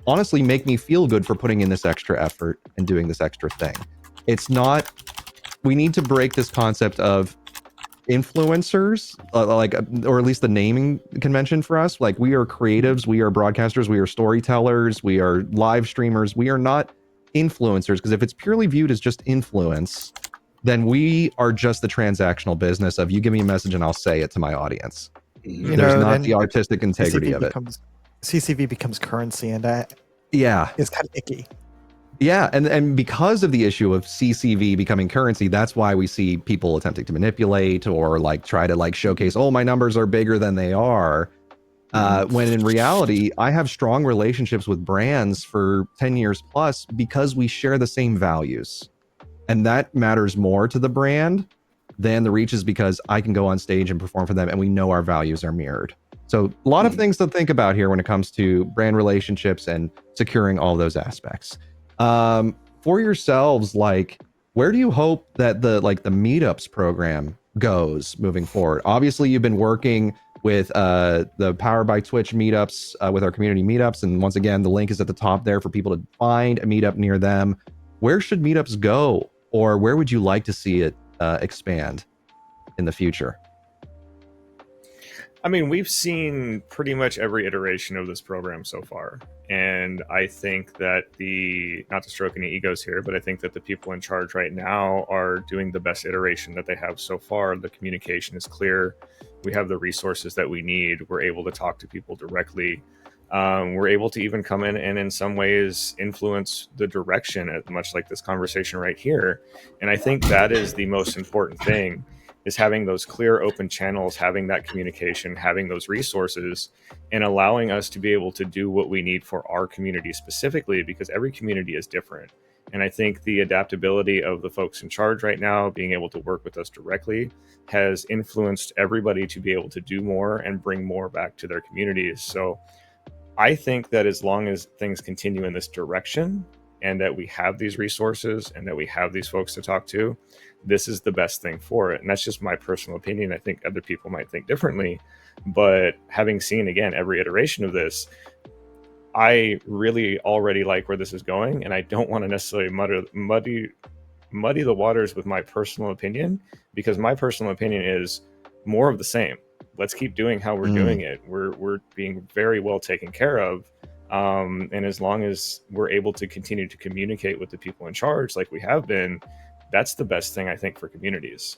honestly make me feel good for putting in this extra effort and doing this extra thing. It's not, we need to break this concept of influencers, or at least the naming convention for us. Like, we are creatives, we are broadcasters, we are storytellers, we are live streamers. We are not influencers, because if it's purely viewed as just influence, then we are just the transactional business of, you give me a message and I'll say it to my audience. There's not the artistic integrity of it. CCV becomes currency, and that is kind of icky. Yeah, and because of the issue of CCV becoming currency, that's why we see people attempting to manipulate or like try to like showcase, oh, my numbers are bigger than they are. When in reality, I have strong relationships with brands for 10 years plus because we share the same values. And that matters more to the brand than the reach, is because I can go on stage and perform for them and we know our values are mirrored. So a lot of things to think about here when it comes to brand relationships and securing all those aspects. For yourselves, like, where do you hope that the meetups program goes moving forward? Obviously, you've been working with the Power by Twitch meetups, with our community meetups, and once again, the link is at the top there for people to find a meetup near them. Where should meetups go, or where would you like to see it expand in the future? I mean, we've seen pretty much every iteration of this program so far. And I think that not to stroke any egos here, but I think that the people in charge right now are doing the best iteration that they have so far. The communication is clear. We have the resources that we need. We're able to talk to people directly. We're able to even come in and in some ways influence the direction, much like this conversation right here. And I think that is the most important thing, is having those clear open channels, having that communication, having those resources, and allowing us to be able to do what we need for our community specifically, because every community is different. And I think the adaptability of the folks in charge right now, being able to work with us directly, has influenced everybody to be able to do more and bring more back to their communities. So I think that as long as things continue in this direction, and that we have these resources and that we have these folks to talk to, this is the best thing for it. And that's just my personal opinion. I think other people might think differently, but having seen, again, every iteration of this, I really already like where this is going, and I don't want to necessarily muddy the waters with my personal opinion, because my personal opinion is more of the same. Let's keep doing how we're doing it. We're being very well taken care of. And as long as we're able to continue to communicate with the people in charge like we have been, that's the best thing, I think, for communities.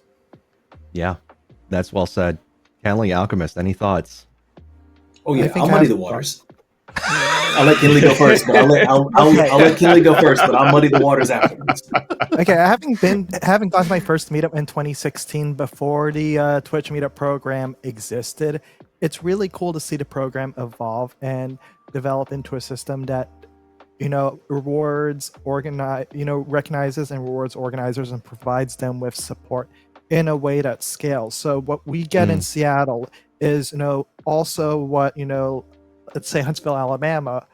Yeah, that's well said. Kenley, Alchemist, any thoughts? Oh yeah, think I'll I muddy have- the waters. I'll let Kinley go first, but I'll let Kinley go first, but I'll muddy the waters afterwards. Okay, having gone to my first meetup in 2016 before the Twitch meetup program existed, it's really cool to see the program evolve and develop into a system that recognizes and rewards organizers and provides them with support in a way that scales. So what we get in Seattle is also what let's say Huntsville, Alabama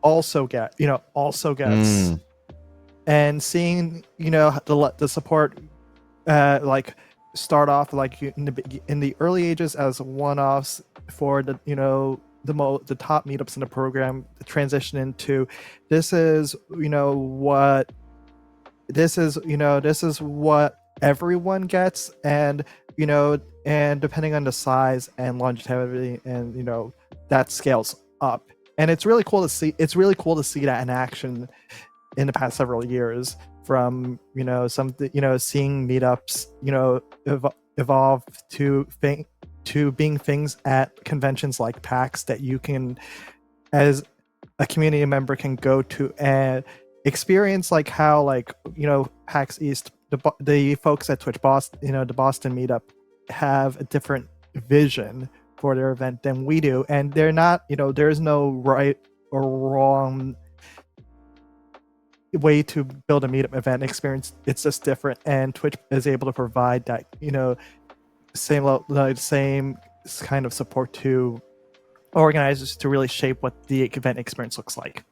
also gets. And seeing the support like start off like in the early ages as one-offs for the the top meetups in the program, transition into this is what everyone gets, and and depending on the size and longevity, and that scales up. And it's really cool to see that in action in the past several years, from seeing meetups evolve to being things at conventions like PAX that you can, as a community member, can go to and experience, like how PAX East, the folks at Twitch Boston, the Boston meetup, have a different vision for their event than we do, and they're not there's no right or wrong way to build a meetup event experience. It's just different, and Twitch is able to provide that same kind of support to organizers to really shape what the event experience looks like.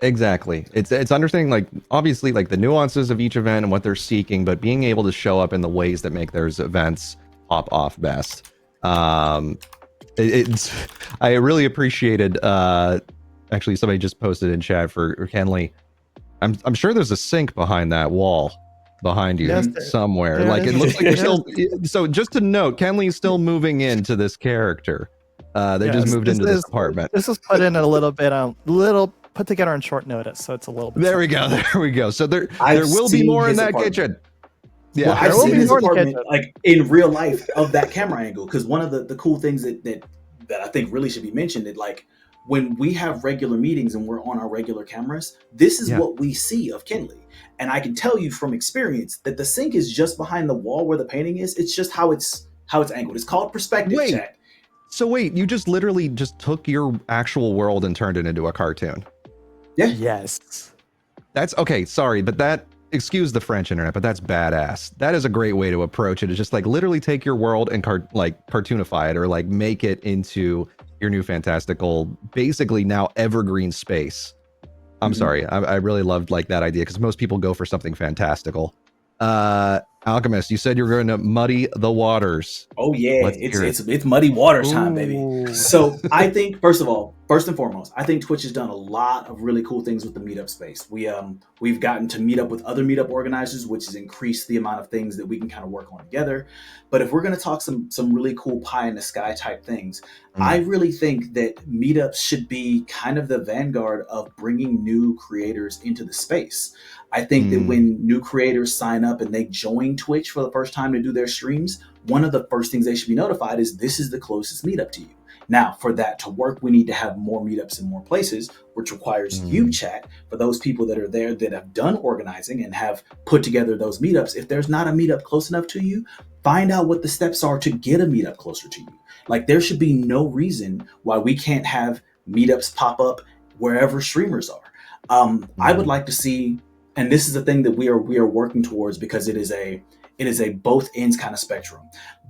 Exactly. It's understanding, like, obviously, like, the nuances of each event and what they're seeking, but being able to show up in the ways that make those events pop off best. I really appreciated, actually, somebody just posted in chat for Kenley. I'm sure there's a sink behind that wall behind you somewhere. Like, it looks like you're still. So just to note, Kenley is still moving into this character. They just moved into this apartment. This was put in a little bit put together on short notice, so it's a little bit. There we go. So there will be more in that kitchen. Yeah, well, I've seen his apartment, like, in real life, of that camera angle. Because one of the cool things that I think really should be mentioned, that, like, when we have regular meetings and we're on our regular cameras, this is what we see of Kenley. And I can tell you from experience that the sink is just behind the wall where the painting is. It's just how it's angled. It's called perspective, chat. So wait, you just literally just took your actual world and turned it into a cartoon? Yeah. Yes. That's okay. Sorry, but that, excuse the French internet, but that's badass. That is a great way to approach it. It's just like literally take your world and cartoonify it, or like make it into your new fantastical, basically now evergreen space. I'm sorry. I really loved like that idea, because most people go for something fantastical. Alchemist, you said you were going to muddy the waters. Oh yeah, it's muddy waters time, baby. So I think first and foremost, I think Twitch has done a lot of really cool things with the meetup space. We've gotten to meet up with other meetup organizers, which has increased the amount of things that we can kind of work on together. But if we're going to talk some really cool pie in the sky type things, I really think that meetups should be kind of the vanguard of bringing new creators into the space. I think that when new creators sign up and they join Twitch for the first time to do their streams, one of the first things they should be notified is this is the closest meetup to you. Now, for that to work, we need to have more meetups in more places, which requires you, chat, for those people that are there that have done organizing and have put together those meetups. If there's not a meetup close enough to you, find out what the steps are to get a meetup closer to you. Like, there should be no reason why we can't have meetups pop up wherever streamers are. I would like to see, and this is the thing that we are working towards, because it is a both ends kind of spectrum.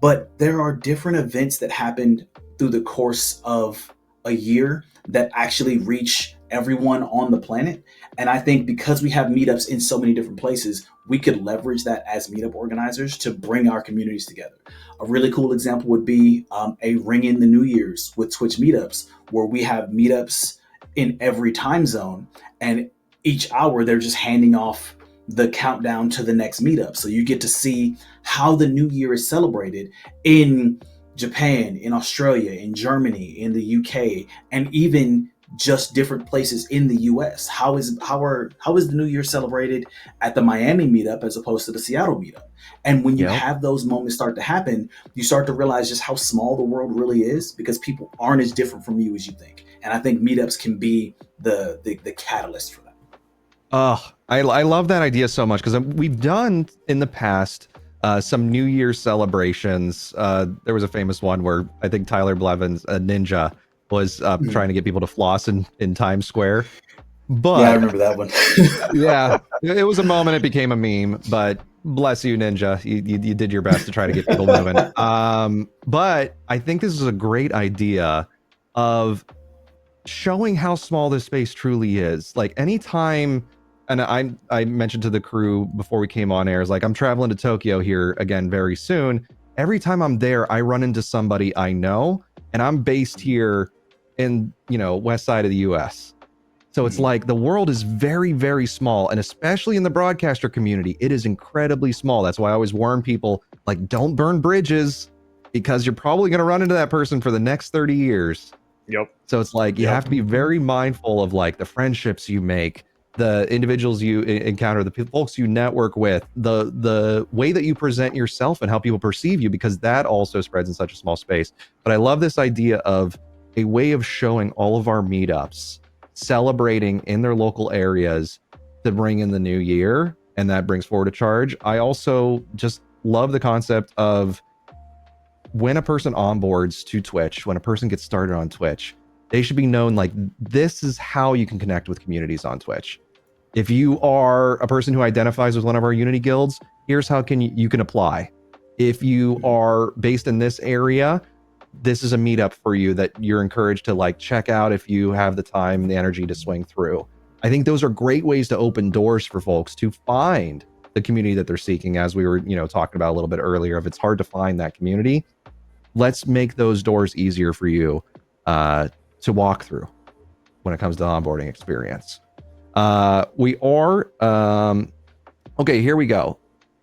But there are different events that happened through the course of a year that actually reach everyone on the planet. And I think because we have meetups in so many different places, we could leverage that as meetup organizers to bring our communities together. A really cool example would be a Ring in the New Year's with Twitch meetups, where we have meetups in every time zone, and each hour they're just handing off the countdown to the next meetup. So you get to see how the new year is celebrated in Japan, in Australia, in Germany, in the UK, and even just different places in the US. How is the new year celebrated at the Miami meetup as opposed to the Seattle meetup? And when you have those moments start to happen, you start to realize just how small the world really is, because people aren't as different from you as you think. And I think meetups can be the catalyst for that. Oh, I love that idea so much, because we've done in the past some New Year's celebrations. There was a famous one where I think Tyler Blevins, a ninja, was trying to get people to floss in Times Square. But yeah, I remember that one. yeah, it was a moment. It became a meme, but bless you, Ninja. You did your best to try to get people moving. But I think this is a great idea of showing how small this space truly is. Like, anytime, and I mentioned to the crew before we came on air, is like, I'm traveling to Tokyo here again very soon. Every time I'm there, I run into somebody I know, and I'm based here in, west side of the US. So it's like the world is very, very small, and especially in the broadcaster community, it is incredibly small. That's why I always warn people, like, don't burn bridges, because you're probably going to run into that person for the next 30 years. Yep. So it's like, you have to be very mindful of, like, the friendships you make, the individuals you encounter, the folks you network with, the way that you present yourself and how people perceive you, because that also spreads in such a small space. But I love this idea of a way of showing all of our meetups celebrating in their local areas to bring in the new year, and that brings forward a charge. I also just love the concept of, when a person onboards to Twitch, when a person gets started on Twitch, they should be known, like, this is how you can connect with communities on Twitch. If you are a person who identifies with one of our Unity guilds, here's how you can apply. If you are based in this area, this is a meetup for you that you're encouraged to, like, check out if you have the time and the energy to swing through. I think those are great ways to open doors for folks to find the community that they're seeking. As we were, talking about a little bit earlier, if it's hard to find that community, let's make those doors easier for you to walk through when it comes to the onboarding experience. We are okay, here we go.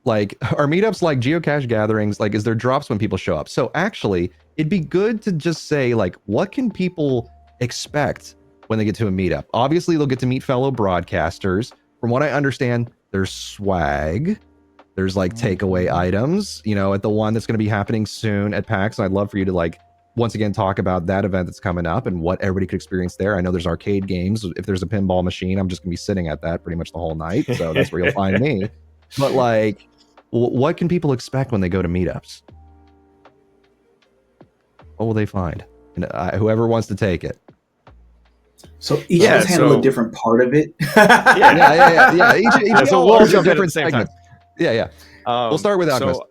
Like, are meetups like geocache gatherings? Like, is there drops when people show up? So actually, it'd be good to just say, like, what can people expect when they get to a meetup? Obviously, they'll get to meet fellow broadcasters. From what I understand, there's swag. There's, like, takeaway items, at the one that's going to be happening soon at PAX. And I'd love for you to, like, once again, talk about that event that's coming up and what everybody could experience there. I know there's arcade games. If there's a pinball machine, I'm just going to be sitting at that pretty much the whole night. So that's where you'll find me. But, like, what can people expect when they go to meetups? What will they find? And whoever wants to take it. So each of us handle a different part of it. Yeah. Each so we'll jump different segments. Yeah. We'll start with Alchemist.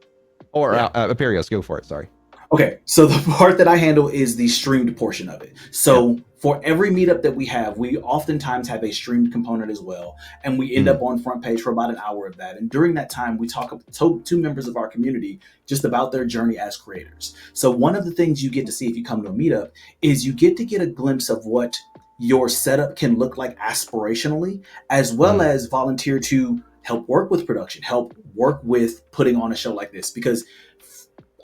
Aperios, go for it. Sorry. Okay, so the part that I handle is the streamed portion of it. So for every meetup that we have, we oftentimes have a streamed component as well. And we end up on front page for about an hour of that. And during that time, we talk to members of our community just about their journey as creators. So one of the things you get to see if you come to a meetup is you get to get a glimpse of what your setup can look like aspirationally, as well as volunteer to help work with production, help work with putting on a show like this. Because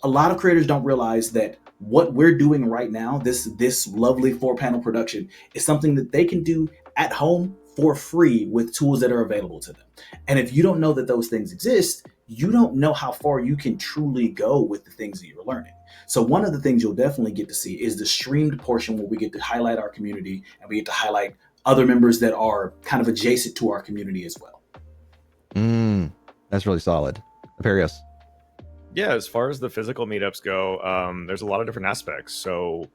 a lot of creators don't realize that what we're doing right now, this lovely 4-panel production, is something that they can do at home for free with tools that are available to them. And if you don't know that those things exist, you don't know how far you can truly go with the things that you're learning. So one of the things you'll definitely get to see is the streamed portion, where we get to highlight our community and we get to highlight other members that are kind of adjacent to our community as well. That's really solid. Aperios. Yeah, as far as the physical meetups go, there's a lot of different aspects. So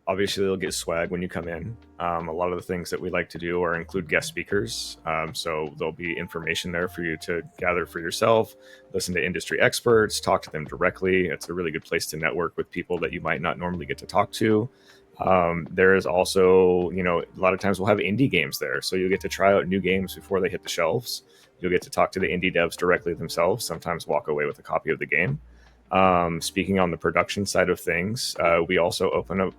obviously you'll get swag when you come in. A lot of the things that we like to do are include guest speakers. So there'll be information there for you to gather for yourself, listen to industry experts, talk to them directly. It's a really good place to network with people that you might not normally get to talk to. There is also, a lot of times we'll have indie games there. So you'll get to try out new games before they hit the shelves. You'll get to talk to the indie devs directly themselves, sometimes walk away with a copy of the game. Speaking on the production side of things, we also open up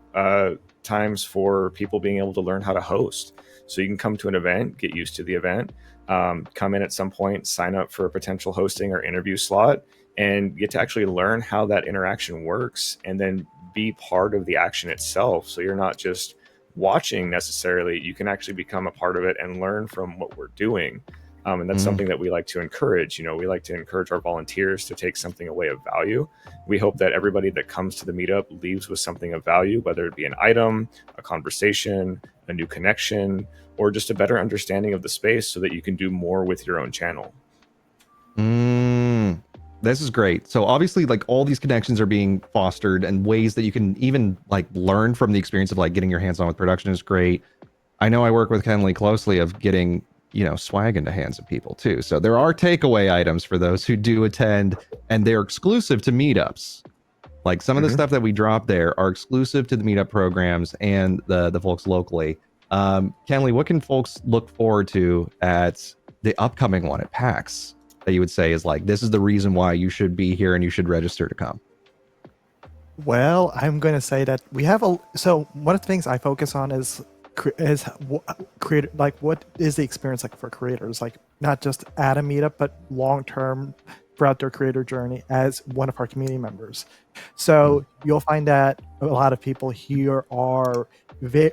times for people being able to learn how to host. So you can come to an event, get used to the event, come in at some point, sign up for a potential hosting or interview slot, and get to actually learn how that interaction works, and then be part of the action itself. So you're not just watching necessarily, you can actually become a part of it and learn from what we're doing. And that's something that we like to encourage. We like to encourage our volunteers to take something away of value. We hope that everybody that comes to the meetup leaves with something of value, whether it be an item, a conversation, a new connection, or just a better understanding of the space so that you can do more with your own channel. This is great. So obviously, like, all these connections are being fostered, and ways that you can even like learn from the experience of like getting your hands on with production is great. I know I work with Kenley closely of getting, swag into hands of people too. So there are takeaway items for those who do attend, and they're exclusive to meetups. Like, some of the stuff that we drop there are exclusive to the meetup programs and the folks locally. Kenley, what can folks look forward to at the upcoming one at PAX that you would say is like, this is the reason why you should be here and you should register to come? Well, I'm going to say that we have so one of the things I focus on is creator, like, what is the experience like for creators, like not just at a meetup, but long-term throughout their creator journey as one of our community members. So you'll find that a lot of people here are, a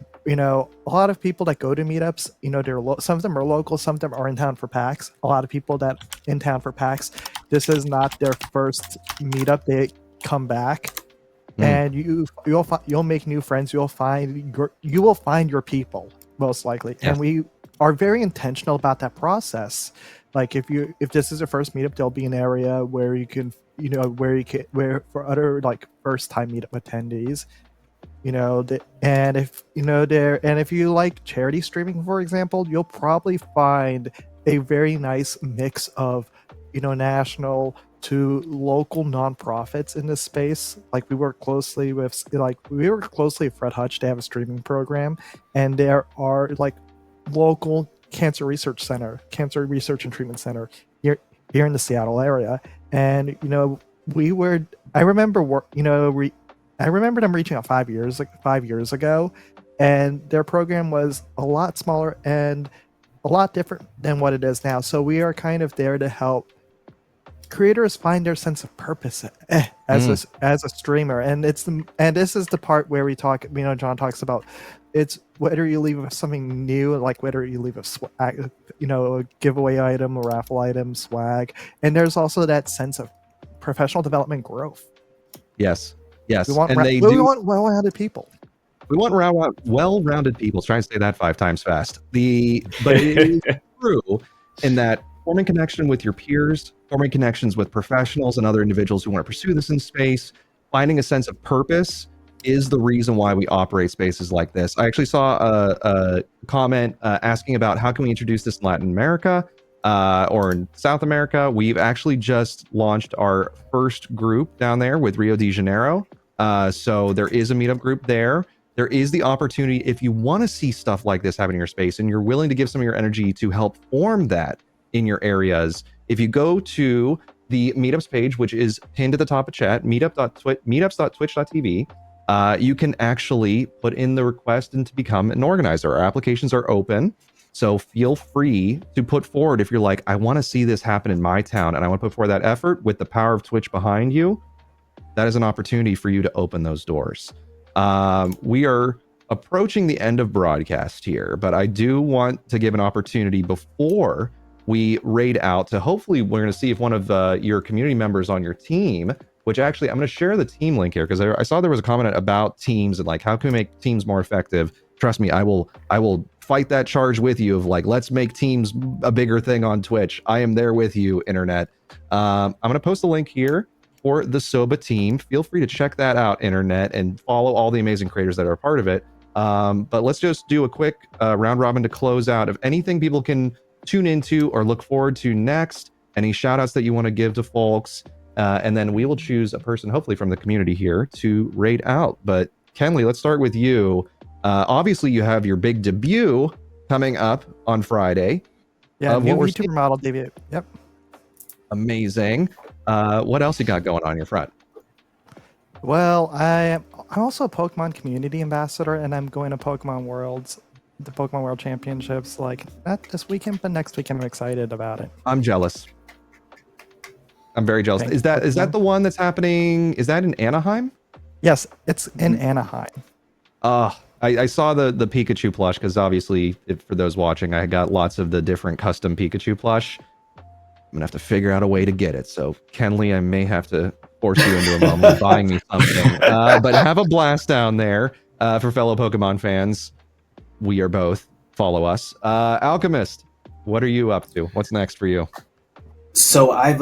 lot of people that go to meetups, they're some of them are local, some of them are in town for PAX. A lot of people that in town for PAX, this is not their first meetup. They come back, and you'll make new friends. You will find your people, most likely. Yes. And we are very intentional about that process. Like, if this is your first meetup, there'll be an area where you can, where for other like first time meetup attendees, and if you like charity streaming, for example, you'll probably find a very nice mix of, national to local nonprofits in this space. Like, we work closely with Fred Hutch. They have a streaming program, and there are like local cancer research and treatment center here in the Seattle area. And I remember them reaching out 5 years ago, and their program was a lot smaller and a lot different than what it is now. So we are kind of there to help creators find their sense of purpose as a streamer. And this is the part where we talk, John talks about, it's whether you leave with something new, like whether you leave a giveaway item, a raffle item, swag. And there's also that sense of professional development growth. Yes. We want well-rounded people. We want well-rounded people. Try and say that 5 times fast. But it is true in that forming connection with your peers, forming connections with professionals and other individuals who want to pursue this in space, finding a sense of purpose is the reason why we operate spaces like this. I actually saw a comment asking about how can we introduce this in Latin America or in South America. We've actually just launched our first group down there with Rio de Janeiro. So there is a meetup group there. There is the opportunity, if you want to see stuff like this happen in your space and you're willing to give some of your energy to help form that in your areas, if you go to the meetups page, which is pinned at the top of chat, meetups.twitch.tv, you can actually put in the request and to become an organizer. Our applications are open, so feel free to put forward if you're like, I want to see this happen in my town and I want to put forward that effort with the power of Twitch behind you. That is an opportunity for you to open those doors. We are approaching the end of broadcast here, but I do want to give an opportunity before we raid out to, hopefully we're going to see if one of your community members on your team, which actually I'm going to share the team link here because I saw there was a comment about teams and like, how can we make teams more effective? Trust me, I will fight that charge with you of like, let's make teams a bigger thing on Twitch. I am there with you, internet. I'm going to post a link here for the SOBA team. Feel free to check that out, internet, and follow all the amazing creators that are a part of it. But let's just do a quick round robin to close out of anything people can tune into or look forward to next, any shout outs that you want to give to folks, and then we will choose a person, hopefully from the community here, to raid out. But Kenley, let's start with you. Obviously, you have your big debut coming up on Friday. Yeah, new what we're VTuber model debut. Yep. Amazing. What else you got going on your front? Well, I'm also a Pokemon community ambassador, and I'm going to Pokemon Worlds, the Pokemon World Championships, like not this weekend, but next weekend. I'm excited about it. I'm jealous. I'm very jealous. Is that the one that's happening? Is that in Anaheim? Yes, it's in Anaheim. I saw the Pikachu plush because obviously, for those watching, I got lots of the different custom Pikachu plush. I'm gonna have to figure out a way to get it. So Kenley, I may have to force you into a moment of buying me something. But have a blast down there. For fellow Pokemon fans, we are both. Follow us. Alchemist, what are you up to? What's next for you? So I've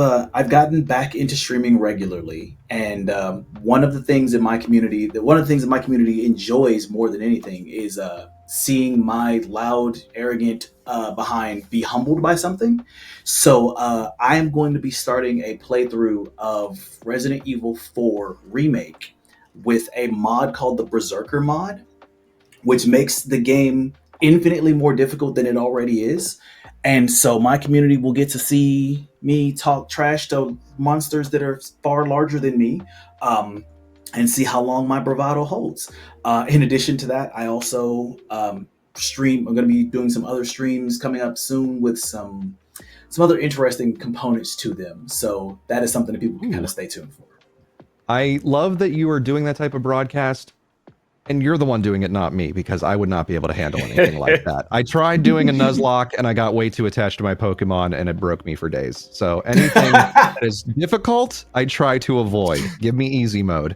gotten back into streaming regularly, and one of the things in my community enjoys more than anything is seeing my loud, arrogant behind be humbled by something. So I am going to be starting a playthrough of Resident Evil 4 Remake with a mod called the Berserker mod, which makes the game infinitely more difficult than it already is. And so my community will get to see me talk trash to monsters that are far larger than me, and see how long my bravado holds. In addition to that, I also stream. I'm going to be doing some other streams coming up soon with some other interesting components to them. So that is something that people can kind of stay tuned for. I love that you are doing that type of broadcast. And you're the one doing it, not me, because I would not be able to handle anything like that. I tried doing a Nuzlocke, and I got way too attached to my Pokemon, and it broke me for days. So anything that is difficult, I try to avoid. Give me easy mode.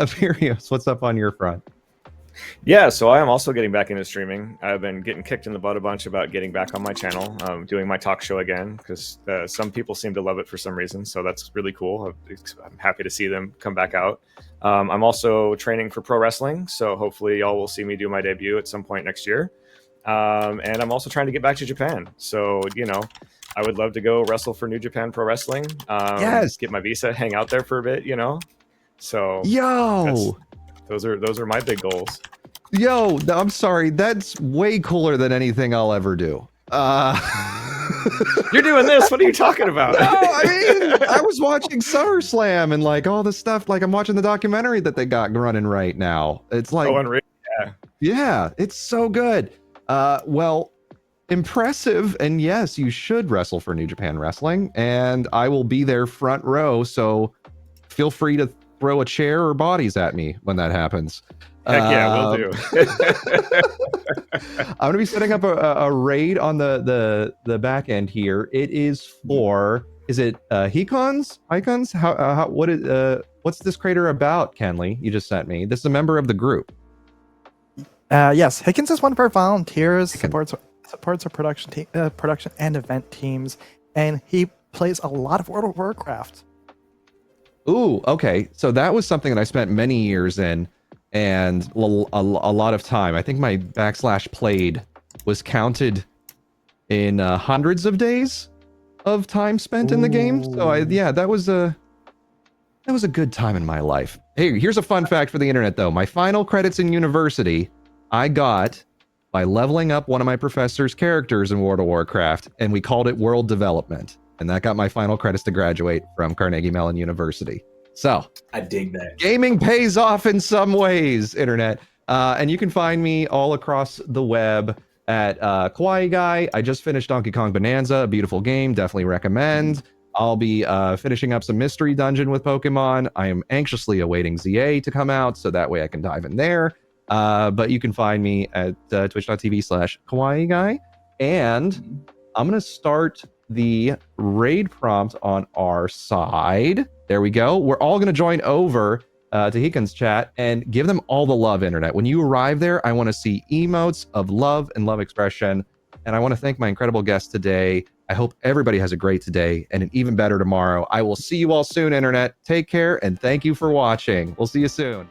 Furious, what's up on your front? Yeah, so I am also getting back into streaming. I've been getting kicked in the butt a bunch about getting back on my channel, doing my talk show again, because some people seem to love it for some reason. So that's really cool. I'm happy to see them come back out. I'm also training for pro wrestling, so hopefully y'all will see me do my debut at some point next year. And I'm also trying to get back to Japan. So, I would love to go wrestle for New Japan Pro Wrestling. Yes. Get my visa, hang out there for a bit, So Yo! Those are my big goals. Yo, I'm sorry. That's way cooler than anything I'll ever do. You're doing this. What are you talking about? No, I mean, I was watching SummerSlam and like all this stuff. Like I'm watching the documentary that they got running right now. It's like, unreal. Yeah, it's so good. Well, impressive. And yes, you should wrestle for New Japan Wrestling, and I will be there front row. So feel free to throw a chair or bodies at me when that happens. Heck yeah, will do. I'm going to be setting up a raid on the back end here. It is for, is it Hicons? What's this crater about, Kenley? You just sent me. This is a member of the group. Yes, Hickens is one of our volunteers. Supports our production and event teams, and he plays a lot of World of Warcraft. Ooh, okay. So that was something that I spent many years in, and a lot of time. I think my /played was counted in hundreds of days of time spent in the game. So that was a good time in my life. Hey, here's a fun fact for the internet though. My final credits in university, I got by leveling up one of my professor's characters in World of Warcraft, and we called it World Development. And that got my final credits to graduate from Carnegie Mellon University. So I dig that. Gaming pays off in some ways, internet. And you can find me all across the web at kawaiiguy. I just finished Donkey Kong Bonanza, a beautiful game. Definitely recommend. I'll be finishing up some Mystery Dungeon with Pokemon. I am anxiously awaiting ZA to come out, so that way I can dive in there. But you can find me at twitch.tv/kawaiiguy. And I'm going to start the raid prompt on our side. There we go. We're all going to join over to Hikan's chat and give them all the love, internet. When you arrive there, I want to see emotes of love and love expression. And I want to thank my incredible guest today. I hope everybody has a great today and an even better tomorrow. I will see you all soon, internet. Take care, and thank you for watching. We'll see you soon.